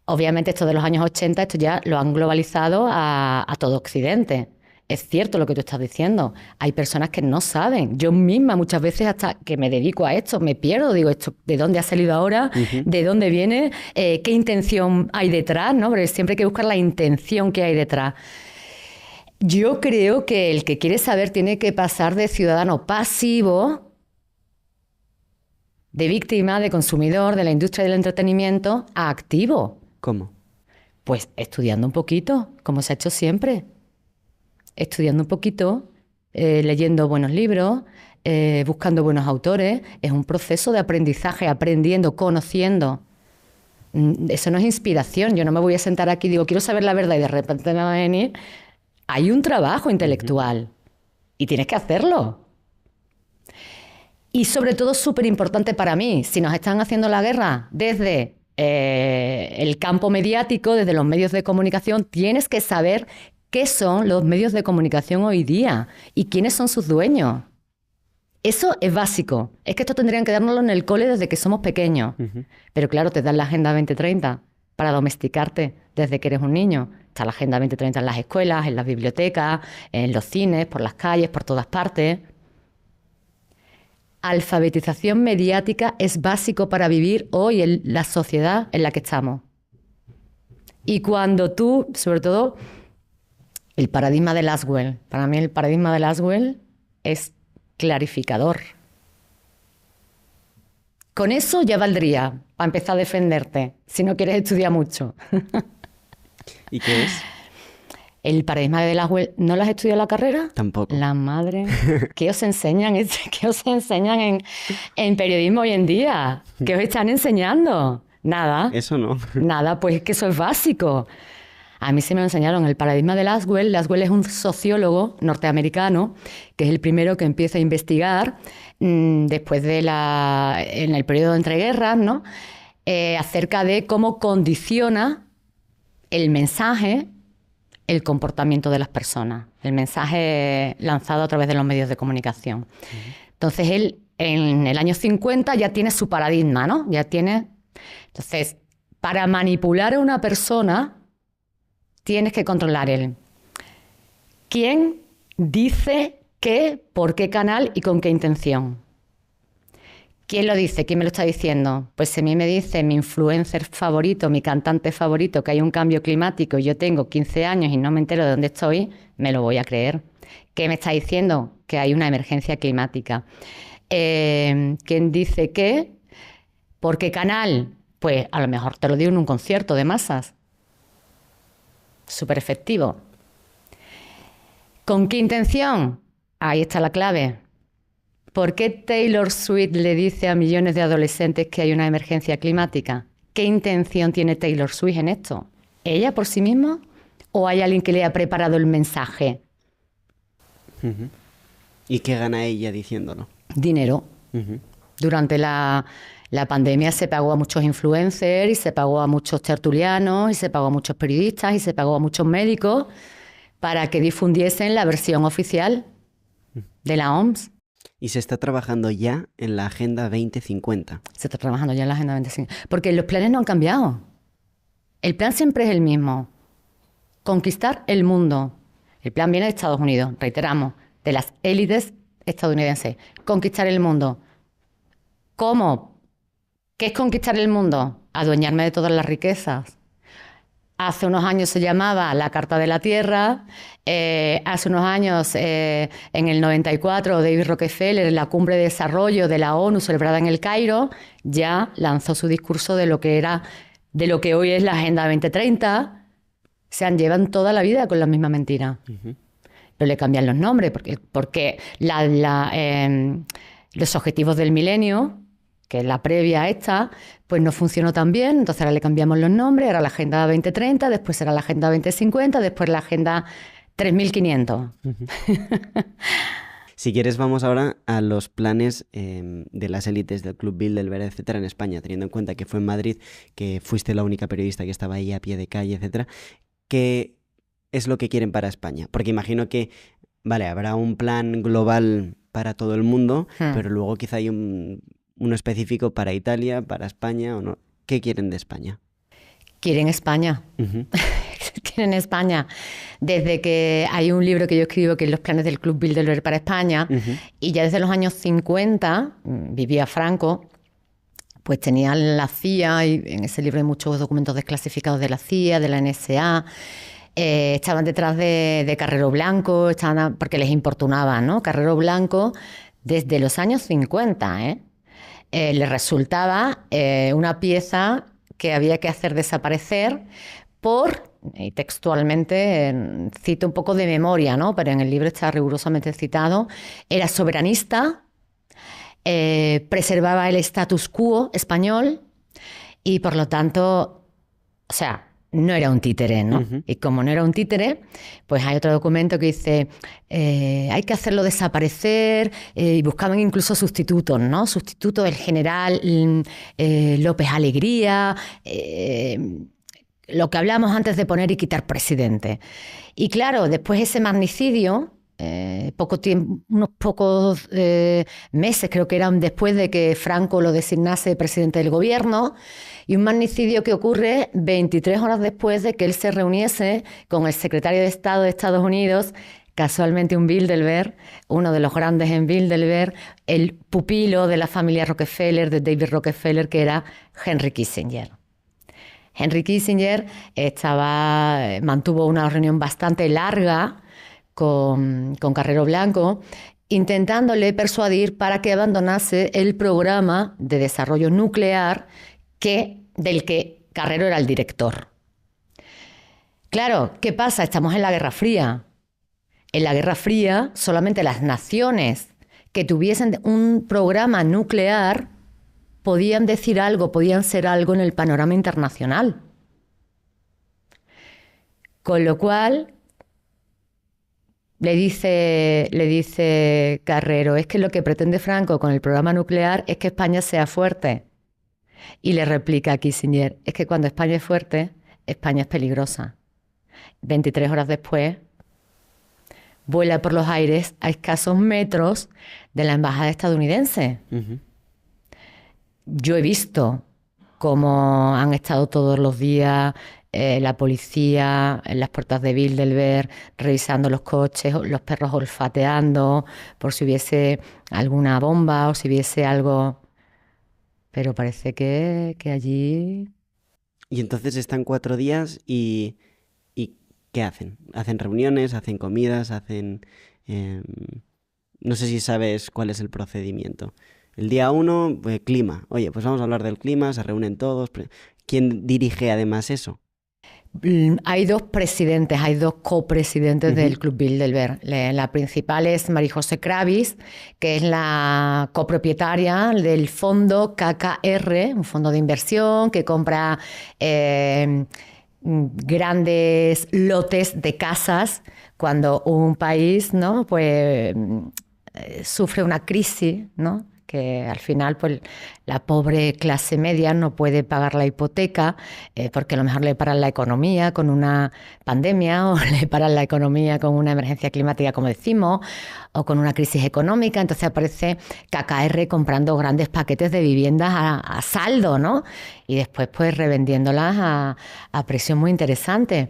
S1: Obviamente esto de los años 80, esto ya lo han globalizado a todo Occidente. Es cierto lo que tú estás diciendo. Hay personas que no saben. Yo misma muchas veces, hasta que me dedico a esto, me pierdo. Digo, esto, ¿de dónde ha salido ahora? ¿De dónde viene? ¿Qué intención hay detrás? ¿No? Porque siempre hay que buscar la intención que hay detrás. Yo creo que el que quiere saber tiene que pasar de ciudadano pasivo, de víctima, de consumidor, de la industria del entretenimiento, a activo.
S2: ¿Cómo?
S1: Pues estudiando un poquito, como se ha hecho siempre. Estudiando un poquito, leyendo buenos libros, buscando buenos autores. Es un proceso de aprendizaje, aprendiendo, conociendo. Eso no es inspiración. Yo no me voy a sentar aquí y digo, quiero saber la verdad y de repente me va a venir... Hay un trabajo intelectual y tienes que hacerlo. Y sobre todo, súper importante para mí, si nos están haciendo la guerra desde el campo mediático, desde los medios de comunicación, tienes que saber qué son los medios de comunicación hoy día y quiénes son sus dueños. Eso es básico. Es que esto tendrían que dárnoslo en el cole desde que somos pequeños. Pero claro, te dan la Agenda 2030 para domesticarte desde que eres un niño. Está la Agenda 2030 en las escuelas, en las bibliotecas, en los cines, por las calles, por todas partes. Alfabetización mediática es básico para vivir hoy en la sociedad en la que estamos. Y cuando tú, sobre todo, el paradigma de Laswell, para mí el paradigma de Laswell es clarificador. Con eso ya valdría para empezar a defenderte, si no quieres estudiar mucho.
S2: ¿Y qué es?
S1: El paradigma de Laswell, ¿no lo has estudiado en la carrera?
S2: Tampoco.
S1: La madre. ¿Qué os enseñan? ¿Qué os enseñan en periodismo hoy en día? ¿Qué os están enseñando? Nada.
S2: Eso no.
S1: Nada, pues es que eso es básico. A mí se me enseñaron el paradigma de Laswell. Laswell es un sociólogo norteamericano que es el primero que empieza a investigar después de en el periodo de entreguerras, ¿no? Acerca de cómo condiciona el mensaje, el comportamiento de las personas, el mensaje lanzado a través de los medios de comunicación. Entonces, él en el año 50 ya tiene su paradigma, ¿no? Ya tiene... Entonces, para manipular a una persona, tienes que controlar quién dice qué, por qué canal y con qué intención. ¿Quién lo dice? ¿Quién me lo está diciendo? Pues si a mí me dice mi influencer favorito, mi cantante favorito, que hay un cambio climático y yo tengo 15 años y no me entero de dónde estoy, me lo voy a creer. ¿Qué me está diciendo? Que hay una emergencia climática. ¿Quién dice qué? ¿Por qué canal? Pues a lo mejor te lo digo en un concierto de masas. Súper efectivo. ¿Con qué intención? Ahí está la clave. ¿Por qué Taylor Swift le dice a millones de adolescentes que hay una emergencia climática? ¿Qué intención tiene Taylor Swift en esto? ¿Ella por sí misma o hay alguien que le ha preparado el mensaje?
S2: ¿Y qué gana ella diciéndolo?
S1: Dinero. Durante la pandemia se pagó a muchos influencers y se pagó a muchos tertulianos y se pagó a muchos periodistas y se pagó a muchos médicos para que difundiesen la versión oficial de la OMS.
S2: Y se está trabajando ya en la Agenda 2050.
S1: Se está trabajando ya en la Agenda 2050. Porque los planes no han cambiado. El plan siempre es el mismo. Conquistar el mundo. El plan viene de Estados Unidos, reiteramos, de las élites estadounidenses. Conquistar el mundo. ¿Cómo? ¿Qué es conquistar el mundo? Adueñarme de todas las riquezas. Hace unos años se llamaba la Carta de la Tierra. Hace unos años, en el 94, David Rockefeller, en la Cumbre de Desarrollo de la ONU celebrada en el Cairo, ya lanzó su discurso de lo que hoy es la Agenda 2030. Llevan toda la vida con la misma mentira. Pero le cambian los nombres, porque los objetivos del milenio, que es la previa a esta, pues no funcionó tan bien. Entonces ahora le cambiamos los nombres, era la Agenda 2030, después era la Agenda 2050, después la Agenda 3500.
S2: Si quieres, vamos ahora a los planes de las élites del Club Bilderberg, etcétera, en España, teniendo en cuenta que fue en Madrid, que fuiste la única periodista que estaba ahí a pie de calle, etcétera. ¿Qué es lo que quieren para España? Porque imagino que, vale, habrá un plan global para todo el mundo, pero luego quizá hay uno específico para Italia, para España, o no. ¿Qué quieren de España?
S1: Quieren España. Quieren España. Desde que hay un libro que yo escribo que es Los planes del Club Bilderberg para España, y ya desde los años 50, vivía Franco, pues tenía la CIA, y en ese libro hay muchos documentos desclasificados de la CIA, de la NSA, estaban detrás de Carrero Blanco, porque les importunaba, ¿no? Carrero Blanco, desde los años 50, le resultaba una pieza que había que hacer desaparecer y textualmente cito un poco de memoria, ¿no? Pero en el libro está rigurosamente citado, era soberanista, preservaba el status quo español y por lo tanto, o sea, no era un títere, ¿no? Y como no era un títere, pues hay otro documento que dice hay que hacerlo desaparecer, y buscaban incluso sustitutos, ¿no? Sustituto del general López Alegría, lo que hablamos antes de poner y quitar presidente. Y claro, después ese magnicidio, unos pocos meses, creo que eran después de que Franco lo designase presidente del gobierno, y un magnicidio que ocurre 23 horas después de que él se reuniese con el secretario de Estado de Estados Unidos, casualmente un Bilderberg, uno de los grandes en Bilderberg, el pupilo de la familia Rockefeller, de David Rockefeller, que era Henry Kissinger. Henry Kissinger mantuvo una reunión bastante larga con Carrero Blanco, intentándole persuadir para que abandonase el programa de desarrollo nuclear del que Carrero era el director. Claro, ¿qué pasa? Estamos en la Guerra Fría. En la Guerra Fría, solamente las naciones que tuviesen un programa nuclear podían decir algo, podían ser algo en el panorama internacional. Con lo cual, le dice Carrero, es que lo que pretende Franco con el programa nuclear es que España sea fuerte. Y le replica Kissinger, es que cuando España es fuerte, España es peligrosa. 23 horas después, vuela por los aires a escasos metros de la embajada estadounidense. Yo he visto cómo han estado todos los días la policía en las puertas de Bilderberg, revisando los coches, los perros olfateando por si hubiese alguna bomba o si hubiese algo. Pero parece que allí...
S2: Y entonces están 4 días y ¿qué hacen? ¿Hacen reuniones? ¿Hacen comidas? ¿Hacen...? No sé si sabes cuál es el procedimiento. El día 1, clima. Oye, pues vamos a hablar del clima, se reúnen todos. ¿Quién dirige además eso?
S1: Hay dos presidentes, hay dos copresidentes del Club Bilderberg. La principal es María José Kravis, que es la copropietaria del fondo KKR, un fondo de inversión que compra grandes lotes de casas cuando un país, ¿no? Pues sufre una crisis, ¿no? Que al final pues la pobre clase media no puede pagar la hipoteca porque a lo mejor le paran la economía con una pandemia o le paran la economía con una emergencia climática, como decimos, o con una crisis económica. Entonces aparece KKR comprando grandes paquetes de viviendas a saldo, ¿no? Y después pues revendiéndolas a precios muy interesantes.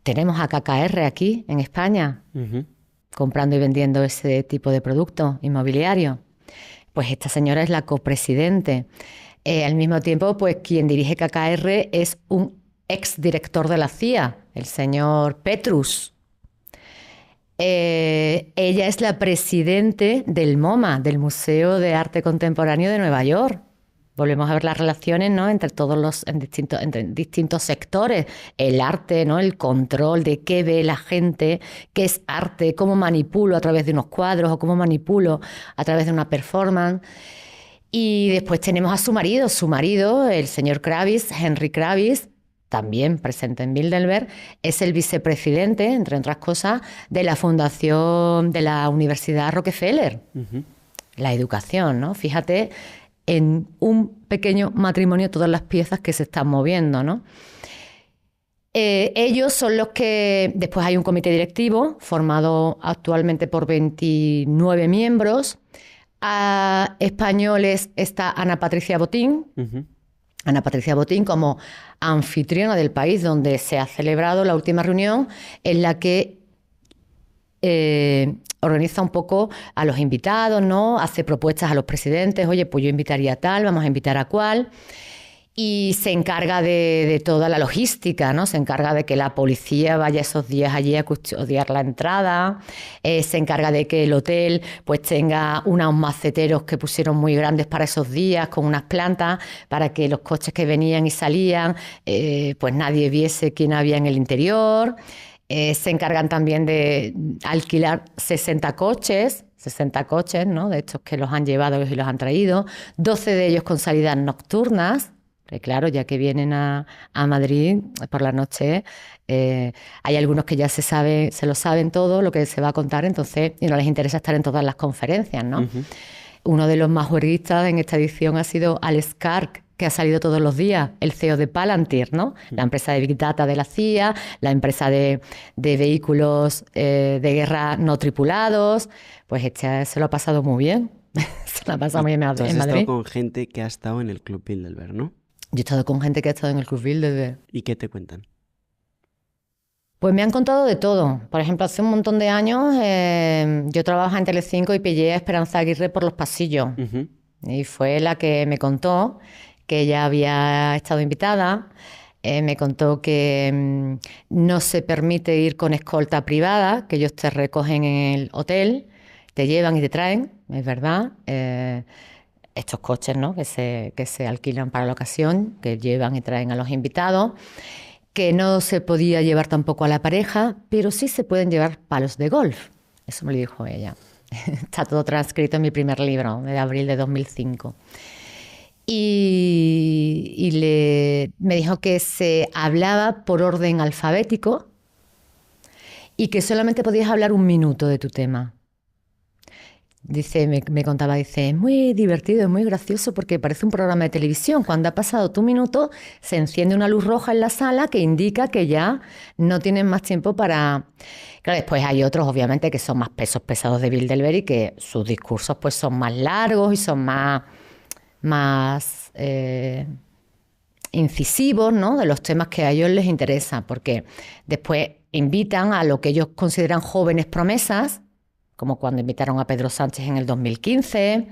S1: Tenemos a KKR aquí en España comprando y vendiendo ese tipo de productos inmobiliarios. Pues esta señora es la copresidente. Al mismo tiempo, pues quien dirige KKR es un exdirector de la CIA, el señor Petrus. Ella es la presidente del MoMA, del Museo de Arte Contemporáneo de Nueva York. Volvemos a ver las relaciones, ¿no?, entre entre distintos sectores. El arte, ¿no?, el control de qué ve la gente, qué es arte, cómo manipulo a través de unos cuadros o cómo manipulo a través de una performance. Y después tenemos a su marido, el señor Kravis, Henry Kravis, también presente en Bilderberg, es el vicepresidente, entre otras cosas, de la fundación de la Universidad Rockefeller. La educación, ¿no? Fíjate en un pequeño matrimonio todas las piezas que se están moviendo, ¿no? Ellos son los que... Después hay un comité directivo formado actualmente por 29 miembros. A españoles está Ana Patricia Botín. Ana Patricia Botín como anfitriona del país donde se ha celebrado la última reunión en la que organiza un poco a los invitados, ¿no? Hace propuestas a los presidentes, oye, pues yo invitaría a tal, vamos a invitar a cual, y se encarga de toda la logística, ¿no? Se encarga de que la policía vaya esos días allí a custodiar la entrada, se encarga de que el hotel pues tenga unos maceteros que pusieron muy grandes para esos días, con unas plantas, para que los coches que venían y salían, pues nadie viese quién había en el interior. Se encargan también de alquilar 60 coches, ¿no?, de estos que los han llevado y los han traído, 12 de ellos con salidas nocturnas. Claro, ya que vienen a Madrid por la noche, hay algunos que ya se lo saben todo, lo que se va a contar, entonces, y no les interesa estar en todas las conferencias, ¿no? Uno de los más juerguistas en esta edición ha sido Alex Karp, que ha salido todos los días, el CEO de Palantir, ¿no? La empresa de Big Data de la CIA, la empresa de vehículos de guerra no tripulados. Pues se lo ha pasado muy bien. Se lo ha pasado muy bien en Madrid.
S2: Tú has estado con gente que ha estado en el Club Bilderberg, ¿no?
S1: Yo he estado con gente que ha estado en el Club Bilderberg.
S2: ¿Y qué te cuentan?
S1: Pues me han contado de todo. Por ejemplo, hace un montón de años yo trabajaba en Telecinco y pillé a Esperanza Aguirre por los pasillos. Y fue la que me contó que ella había estado invitada. Me contó que no se permite ir con escolta privada, que ellos te recogen en el hotel, te llevan y te traen, es verdad. Estos coches, ¿no?, que se alquilan para la ocasión, que llevan y traen a los invitados, que no se podía llevar tampoco a la pareja, pero sí se pueden llevar palos de golf. Eso me lo dijo ella. Está todo transcrito en mi primer libro, de abril de 2005. Y me dijo que se hablaba por orden alfabético y que solamente podías hablar 1 minuto de tu tema. Dice, me contaba, dice, es muy divertido, es muy gracioso porque parece un programa de televisión. Cuando ha pasado tu minuto, se enciende una luz roja en la sala que indica que ya no tienen más tiempo para... Claro, después hay otros, obviamente, que son más pesos pesados de Bilderberg y que sus discursos pues son más largos y son más incisivos, ¿no?, de los temas que a ellos les interesan, porque después invitan a lo que ellos consideran jóvenes promesas, como cuando invitaron a Pedro Sánchez en el 2015,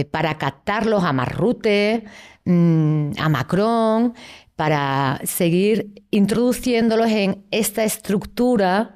S1: para captarlos a Marrute, a Macron, para seguir introduciéndolos en esta estructura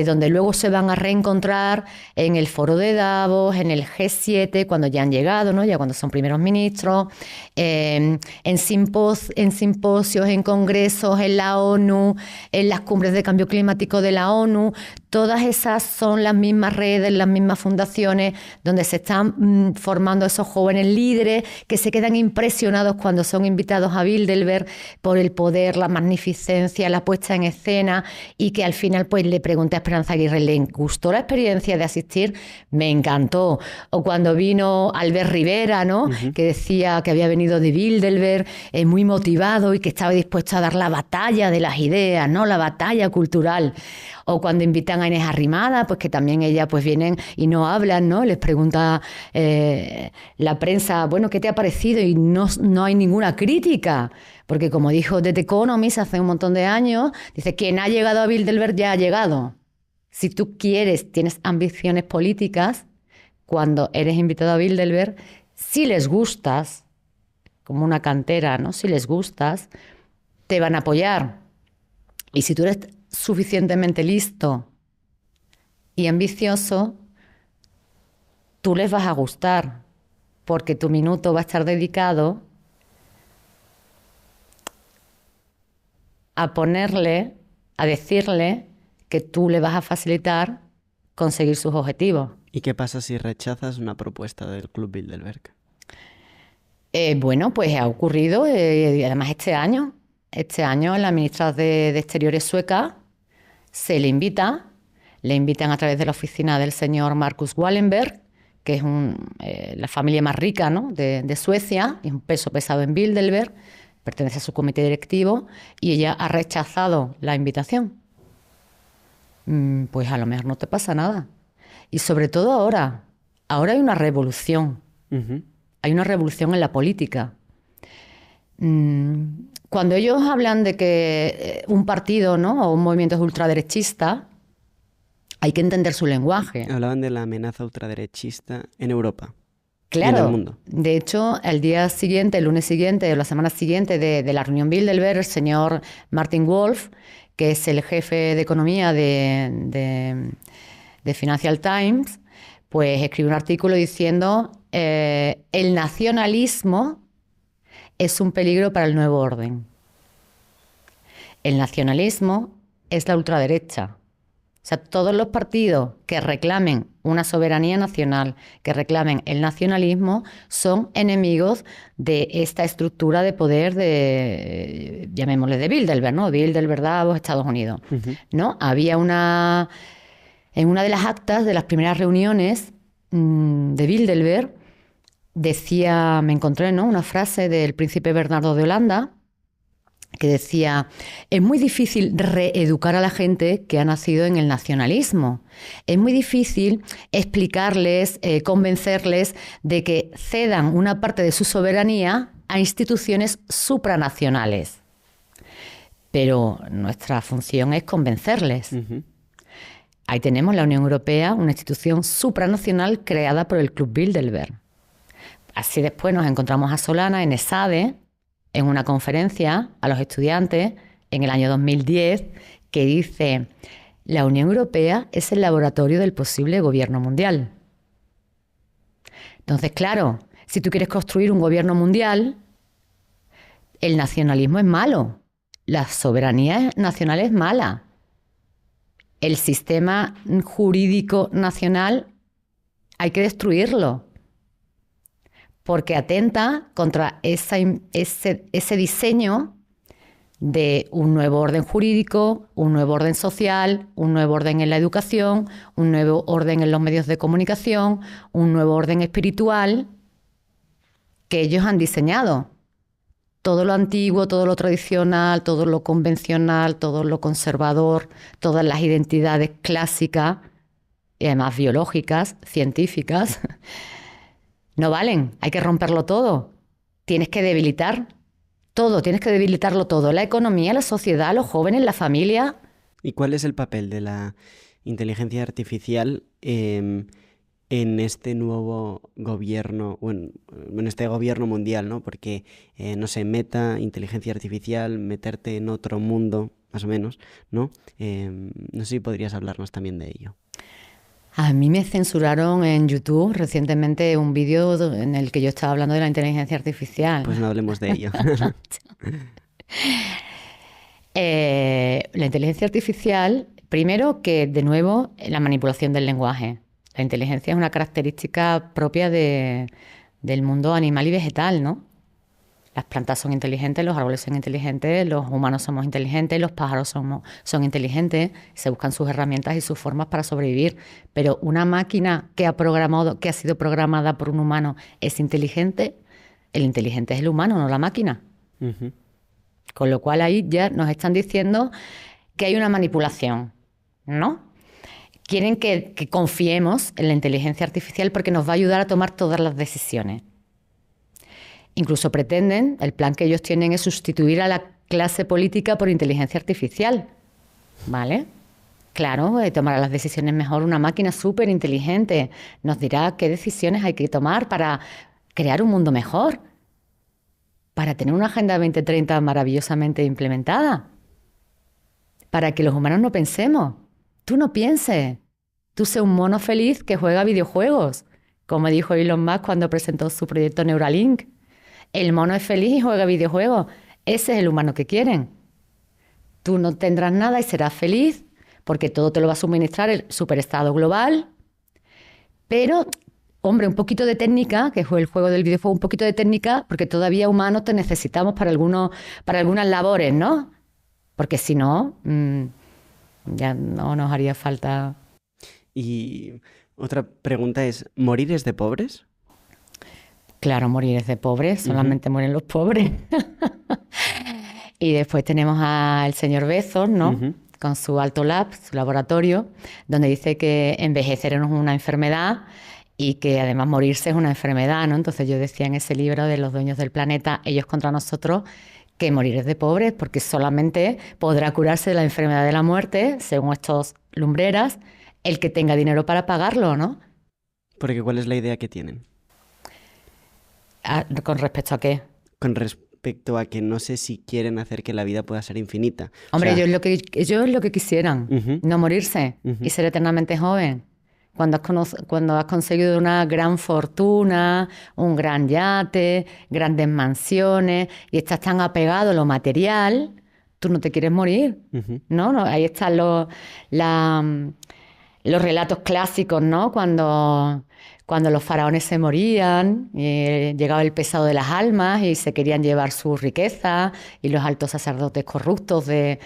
S1: donde luego se van a reencontrar en el foro de Davos, en el G7, cuando ya han llegado, ¿no?, ya cuando son primeros ministros, en simposios, en congresos, en la ONU, en las cumbres de cambio climático de la ONU. Todas esas son las mismas redes, las mismas fundaciones donde se están formando esos jóvenes líderes que se quedan impresionados cuando son invitados a Bilderberg por el poder, la magnificencia, la puesta en escena, y que al final pues le pregunté a Esperanza Aguirre, ¿le gustó la experiencia de asistir? Me encantó. O cuando vino Albert Rivera, ¿no? Que decía que había venido de Bilderberg, muy motivado y que estaba dispuesto a dar la batalla de las ideas, ¿no? La batalla cultural. O cuando invitan a Inés Arrimada, pues que también ella pues vienen y no hablan, ¿no? Les pregunta la prensa, bueno, ¿qué te ha parecido? Y no hay ninguna crítica. Porque como dijo The Economist hace un montón de años, dice, quien ha llegado a Bilderberg ya ha llegado. Si tú quieres, tienes ambiciones políticas, cuando eres invitado a Bilderberg, si les gustas, como una cantera, ¿no? Si les gustas, te van a apoyar. Y si tú eres suficientemente listo y ambicioso, tú les vas a gustar, porque tu minuto va a estar dedicado a decirle que tú le vas a facilitar conseguir sus objetivos.
S2: ¿Y qué pasa si rechazas una propuesta del Club Bilderberg?
S1: Bueno, pues ha ocurrido, además este año la ministra de Exteriores sueca se le invitan a través de la oficina del señor Marcus Wallenberg, que es la familia más rica, ¿no? de Suecia, es un peso pesado en Bilderberg, pertenece a su comité directivo, y ella ha rechazado la invitación. Pues a lo mejor no te pasa nada. Y sobre todo ahora hay una revolución. Hay una revolución en la política. Cuando ellos hablan de que un partido, ¿no? o un movimiento es ultraderechista, hay que entender su lenguaje.
S2: Hablaban de la amenaza ultraderechista en Europa.
S1: Claro.
S2: Y en el mundo.
S1: De hecho, el día siguiente, el lunes siguiente, o la semana siguiente de la reunión Bilderberg, el señor Martin Wolf, que es el jefe de economía de Financial Times, pues escribe un artículo diciendo el nacionalismo es un peligro para el nuevo orden. El nacionalismo es la ultraderecha. O sea, todos los partidos que reclamen una soberanía nacional, que reclamen el nacionalismo, son enemigos de esta estructura de poder llamémosle de Bilderberg, ¿no? Bilderberg, Davos, Estados Unidos, ¿no? Había en una de las actas de las primeras reuniones de Bilderberg, me encontré, ¿no? una frase del príncipe Bernardo de Holanda, que decía, es muy difícil reeducar a la gente que ha nacido en el nacionalismo. Es muy difícil explicarles, convencerles de que cedan una parte de su soberanía a instituciones supranacionales. Pero nuestra función es convencerles. Ahí tenemos la Unión Europea, una institución supranacional creada por el Club Bilderberg. Así después nos encontramos a Solana en ESADE, en una conferencia a los estudiantes en el año 2010, que dice, la Unión Europea es el laboratorio del posible gobierno mundial. Entonces, claro, si tú quieres construir un gobierno mundial, el nacionalismo es malo, la soberanía nacional es mala, el sistema jurídico nacional hay que destruirlo, porque atenta contra ese diseño de un nuevo orden jurídico, un nuevo orden social, un nuevo orden en la educación, un nuevo orden en los medios de comunicación, un nuevo orden espiritual que ellos han diseñado. Todo lo antiguo, todo lo tradicional, todo lo convencional, todo lo conservador, todas las identidades clásicas y además biológicas, científicas, no valen, hay que romperlo todo. Tienes que debilitar todo, tienes que debilitarlo todo. La economía, la sociedad, los jóvenes, la familia.
S2: ¿Y cuál es el papel de la inteligencia artificial en este nuevo gobierno, bueno, en este gobierno mundial, ¿no? Porque, no sé, meta, inteligencia artificial, meterte en otro mundo, más o menos, ¿no? No sé si podrías hablarnos también de ello.
S1: A mí me censuraron en YouTube recientemente un vídeo en el que yo estaba hablando de la inteligencia artificial.
S2: Pues no hablemos de ello.
S1: La inteligencia artificial Primero que, de nuevo, la manipulación del lenguaje. La inteligencia es una característica propia del mundo animal y vegetal, ¿no? Las plantas son inteligentes, los árboles son inteligentes, los humanos somos inteligentes, los pájaros son inteligentes, se buscan sus herramientas y sus formas para sobrevivir. Pero una máquina que ha sido programada por un humano es inteligente, el inteligente es el humano, no la máquina.
S2: Ujú.
S1: Con lo cual ahí ya nos están diciendo que hay una manipulación, ¿no? Quieren que confiemos en la inteligencia artificial porque nos va a ayudar a tomar todas las decisiones. Incluso pretenden, el plan que ellos tienen es sustituir a la clase política por inteligencia artificial, ¿vale? Claro, tomará las decisiones mejor una máquina súper inteligente. Nos dirá qué decisiones hay que tomar para crear un mundo mejor, para tener una Agenda 2030 maravillosamente implementada, para que los humanos no pensemos. Tú no pienses. Tú sé un mono feliz que juega videojuegos, como dijo Elon Musk cuando presentó su proyecto Neuralink. El mono es feliz y juega videojuegos. Ese es el humano que quieren. Tú no tendrás nada y serás feliz porque todo te lo va a suministrar el superestado global. Pero, hombre, un poquito de técnica, que fue el juego del videojuego, un poquito de técnica, porque todavía humanos te necesitamos para algunas labores, ¿no? Porque si no, ya no nos haría falta.
S2: Y otra pregunta es, ¿morir es de pobres?
S1: Claro, morir es de pobres, solamente mueren los pobres. Y después tenemos al señor Bezos, ¿no?
S2: Ujú.
S1: Con su Alto Lab, su laboratorio, donde dice que envejecer no es una enfermedad y que además morirse es una enfermedad, ¿no? Entonces yo decía en ese libro de Los dueños del planeta, ellos contra nosotros, que morir es de pobres porque solamente podrá curarse de la enfermedad de la muerte, según estos lumbreras, el que tenga dinero para pagarlo, ¿no?
S2: Porque ¿cuál es la idea que tienen?
S1: ¿Con respecto a qué?
S2: Con respecto a que no sé si quieren hacer que la vida pueda ser infinita. O
S1: Hombre,
S2: sea,
S1: ellos es lo que quisieran,
S2: Ujú.
S1: no morirse
S2: Ujú.
S1: y ser eternamente joven. Cuando has conseguido una gran fortuna, un gran yate, grandes mansiones y estás tan apegado a lo material, tú no te quieres morir,
S2: Ujú.
S1: ¿no? Ahí están la- los relatos clásicos, ¿no? Cuando los faraones se morían, llegaba el pesado de las almas y se querían llevar su riqueza, y los altos sacerdotes corruptos de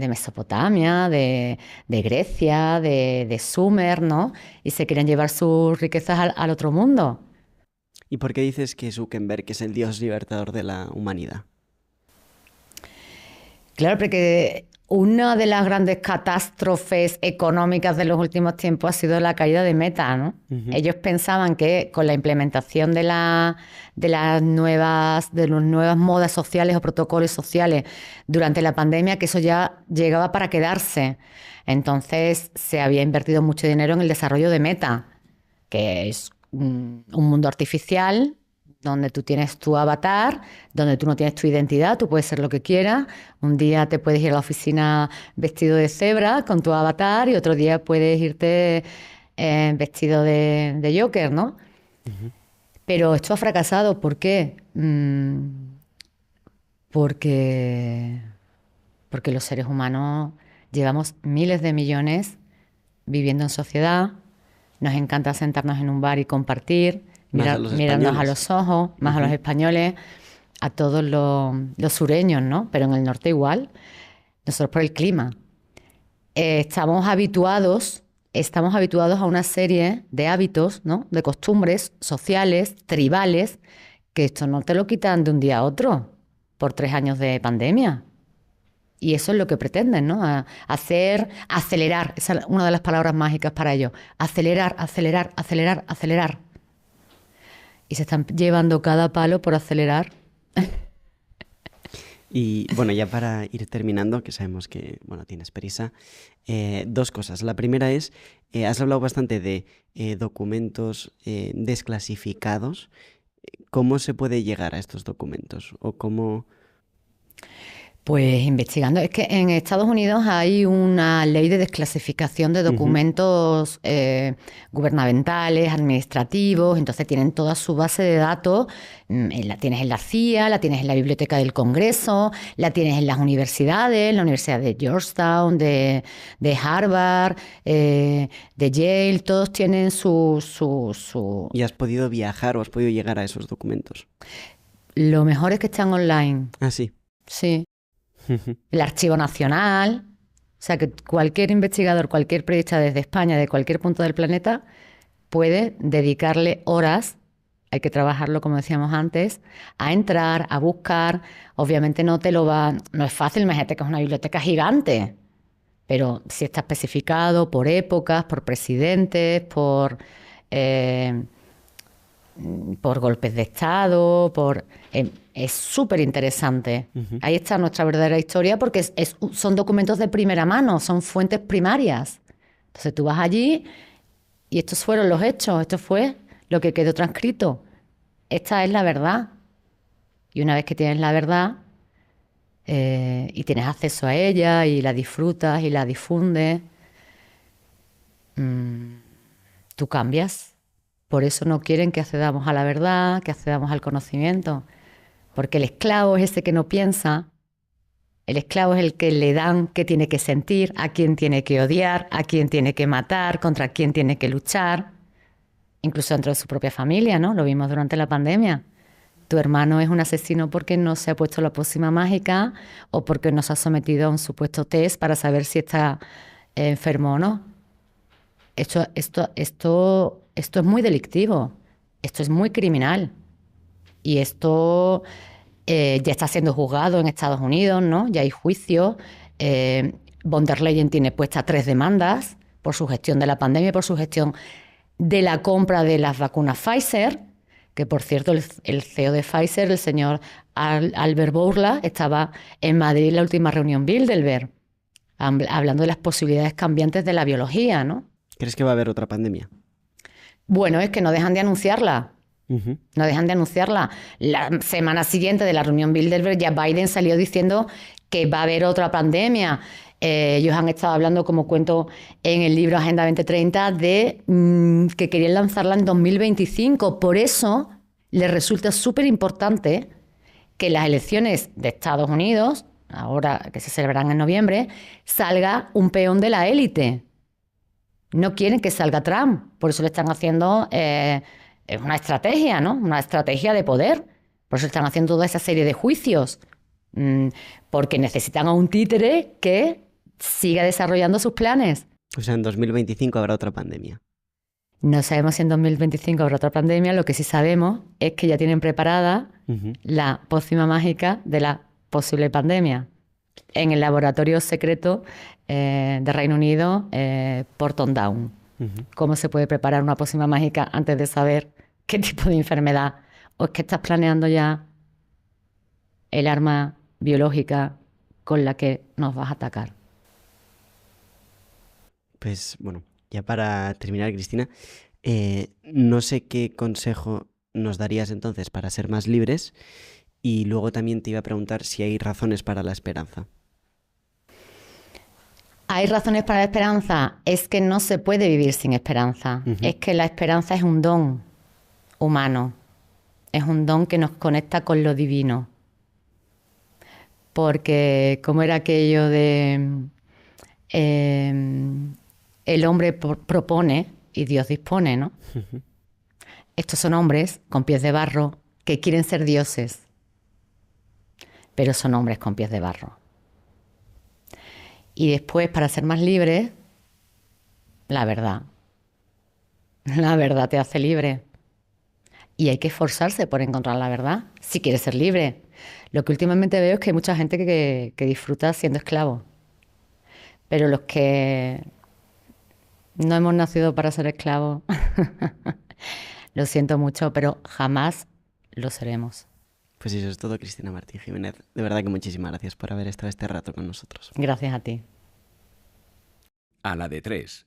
S1: Mesopotamia, de Grecia, de Sumer, ¿no? Y se querían llevar sus riquezas al otro mundo.
S2: ¿Y por qué dices que Zuckerberg es el dios libertador de la humanidad?
S1: Claro, porque una de las grandes catástrofes económicas de los últimos tiempos ha sido la caída de Meta, ¿no?
S2: Ujú.
S1: Ellos pensaban que con la implementación de las nuevas modas sociales o protocolos sociales durante la pandemia, que eso ya llegaba para quedarse. Entonces se había invertido mucho dinero en el desarrollo de Meta, que es un mundo artificial donde tú tienes tu avatar, donde tú no tienes tu identidad, tú puedes ser lo que quieras. Un día te puedes ir a la oficina vestido de cebra con tu avatar y otro día puedes irte vestido de Joker, ¿no?
S2: Ujú.
S1: Pero esto ha fracasado. ¿Por qué? Porque, porque los seres humanos llevamos miles de millones viviendo en sociedad. Nos encanta sentarnos en un bar y compartir,
S2: Más a los
S1: mirarnos a
S2: españoles.
S1: los ojos, más a los
S2: Ujú.
S1: españoles, a todos los sureños, ¿no? Pero en el norte igual. Nosotros por el clima. Estamos habituados a una serie de hábitos, ¿no? De costumbres sociales, tribales, que esto no te lo quitan de un día a otro por 3 años de pandemia. Y eso es lo que pretenden, ¿no? Acelerar. Esa es una de las palabras mágicas para ello. Acelerar, acelerar, acelerar, acelerar. Y se están llevando cada palo por acelerar.
S2: Y bueno, ya para ir terminando, que sabemos que, bueno, tienes prisa, dos cosas. La primera es, has hablado bastante de documentos desclasificados. ¿Cómo se puede llegar a estos documentos? ¿O cómo...?
S1: Pues investigando. Es que en Estados Unidos hay una ley de desclasificación de documentos gubernamentales, administrativos, entonces tienen toda su base de datos, la tienes en la CIA, la tienes en la Biblioteca del Congreso, la tienes en las universidades, la Universidad de Georgetown, de Harvard, de Yale, todos tienen su...
S2: ¿Y has podido viajar o has podido llegar a esos documentos?
S1: Lo mejor es que están online.
S2: Ah, sí.
S1: Sí. El Archivo Nacional, o sea que cualquier investigador, cualquier periodista desde España, de cualquier punto del planeta, puede dedicarle horas, hay que trabajarlo como decíamos antes, a entrar, a buscar. Obviamente no es fácil, imagínate que es una biblioteca gigante, pero sí está especificado por épocas, por presidentes, por golpes de Estado, es súper interesante. Ahí está nuestra verdadera historia porque son documentos de primera mano, son fuentes primarias. Entonces tú vas allí y estos fueron los hechos, esto fue lo que quedó transcrito. Esta es la verdad. Y una vez que tienes la verdad y tienes acceso a ella y la disfrutas y la difundes, tú cambias. Por eso no quieren que accedamos a la verdad, que accedamos al conocimiento. Porque el esclavo es ese que no piensa. El esclavo es el que le dan qué tiene que sentir, a quién tiene que odiar, a quién tiene que matar, contra quién tiene que luchar. Incluso dentro de su propia familia, ¿no? Lo vimos durante la pandemia. Tu hermano es un asesino porque no se ha puesto la pócima mágica o porque no se ha sometido a un supuesto test para saber si está enfermo o no. Esto es muy delictivo, esto es muy criminal y esto ya está siendo juzgado en Estados Unidos, ¿no? Ya hay juicios. Von der Leyen tiene puestas 3 demandas por su gestión de la pandemia y por su gestión de la compra de las vacunas Pfizer, que por cierto el CEO de Pfizer, el señor Albert Bourla, estaba en Madrid en la última reunión Bilderberg, hablando de las posibilidades cambiantes de la biología, ¿no?
S2: ¿Crees que va a haber otra pandemia?
S1: Bueno, es que no dejan de anunciarla. No dejan de anunciarla. La semana siguiente de la reunión Bilderberg ya Biden salió diciendo que va a haber otra pandemia. Ellos han estado hablando, como cuento en el libro Agenda 2030, de que querían lanzarla en 2025. Por eso les resulta súper importante que las elecciones de Estados Unidos, ahora que se celebrarán en noviembre, salga un peón de la élite. No quieren que salga Trump, por eso le están haciendo una estrategia, ¿no? Una estrategia de poder. Por eso están haciendo toda esa serie de juicios, porque necesitan a un títere que siga desarrollando sus planes.
S2: O sea, en 2025 habrá otra pandemia.
S1: No sabemos si en 2025 habrá otra pandemia, lo que sí sabemos es que ya tienen preparada la pócima mágica de la posible pandemia en el laboratorio secreto de Reino Unido, Porton Down. ¿Cómo se puede preparar una pócima mágica antes de saber qué tipo de enfermedad? ¿O es que estás planeando ya el arma biológica con la que nos vas a atacar?
S2: Pues bueno, ya para terminar, Cristina, no sé qué consejo nos darías entonces para ser más libres y luego también te iba a preguntar si hay razones para la esperanza.
S1: ¿Hay razones para la esperanza? Es que no se puede vivir sin esperanza. Es que la esperanza es un don humano. Es un don que nos conecta con lo divino. Porque, como era aquello de el hombre propone y Dios dispone, ¿no? Estos son hombres con pies de barro que quieren ser dioses, pero son hombres con pies de barro. Y después, para ser más libres, la verdad. La verdad te hace libre. Y hay que esforzarse por encontrar la verdad si quieres ser libre. Lo que últimamente veo es que hay mucha gente que disfruta siendo esclavo. Pero los que no hemos nacido para ser esclavos, lo siento mucho, pero jamás lo seremos.
S2: Pues eso es todo, Cristina Martín Jiménez. De verdad que muchísimas gracias por haber estado este rato con nosotros.
S1: Gracias a ti.
S3: A la de tres.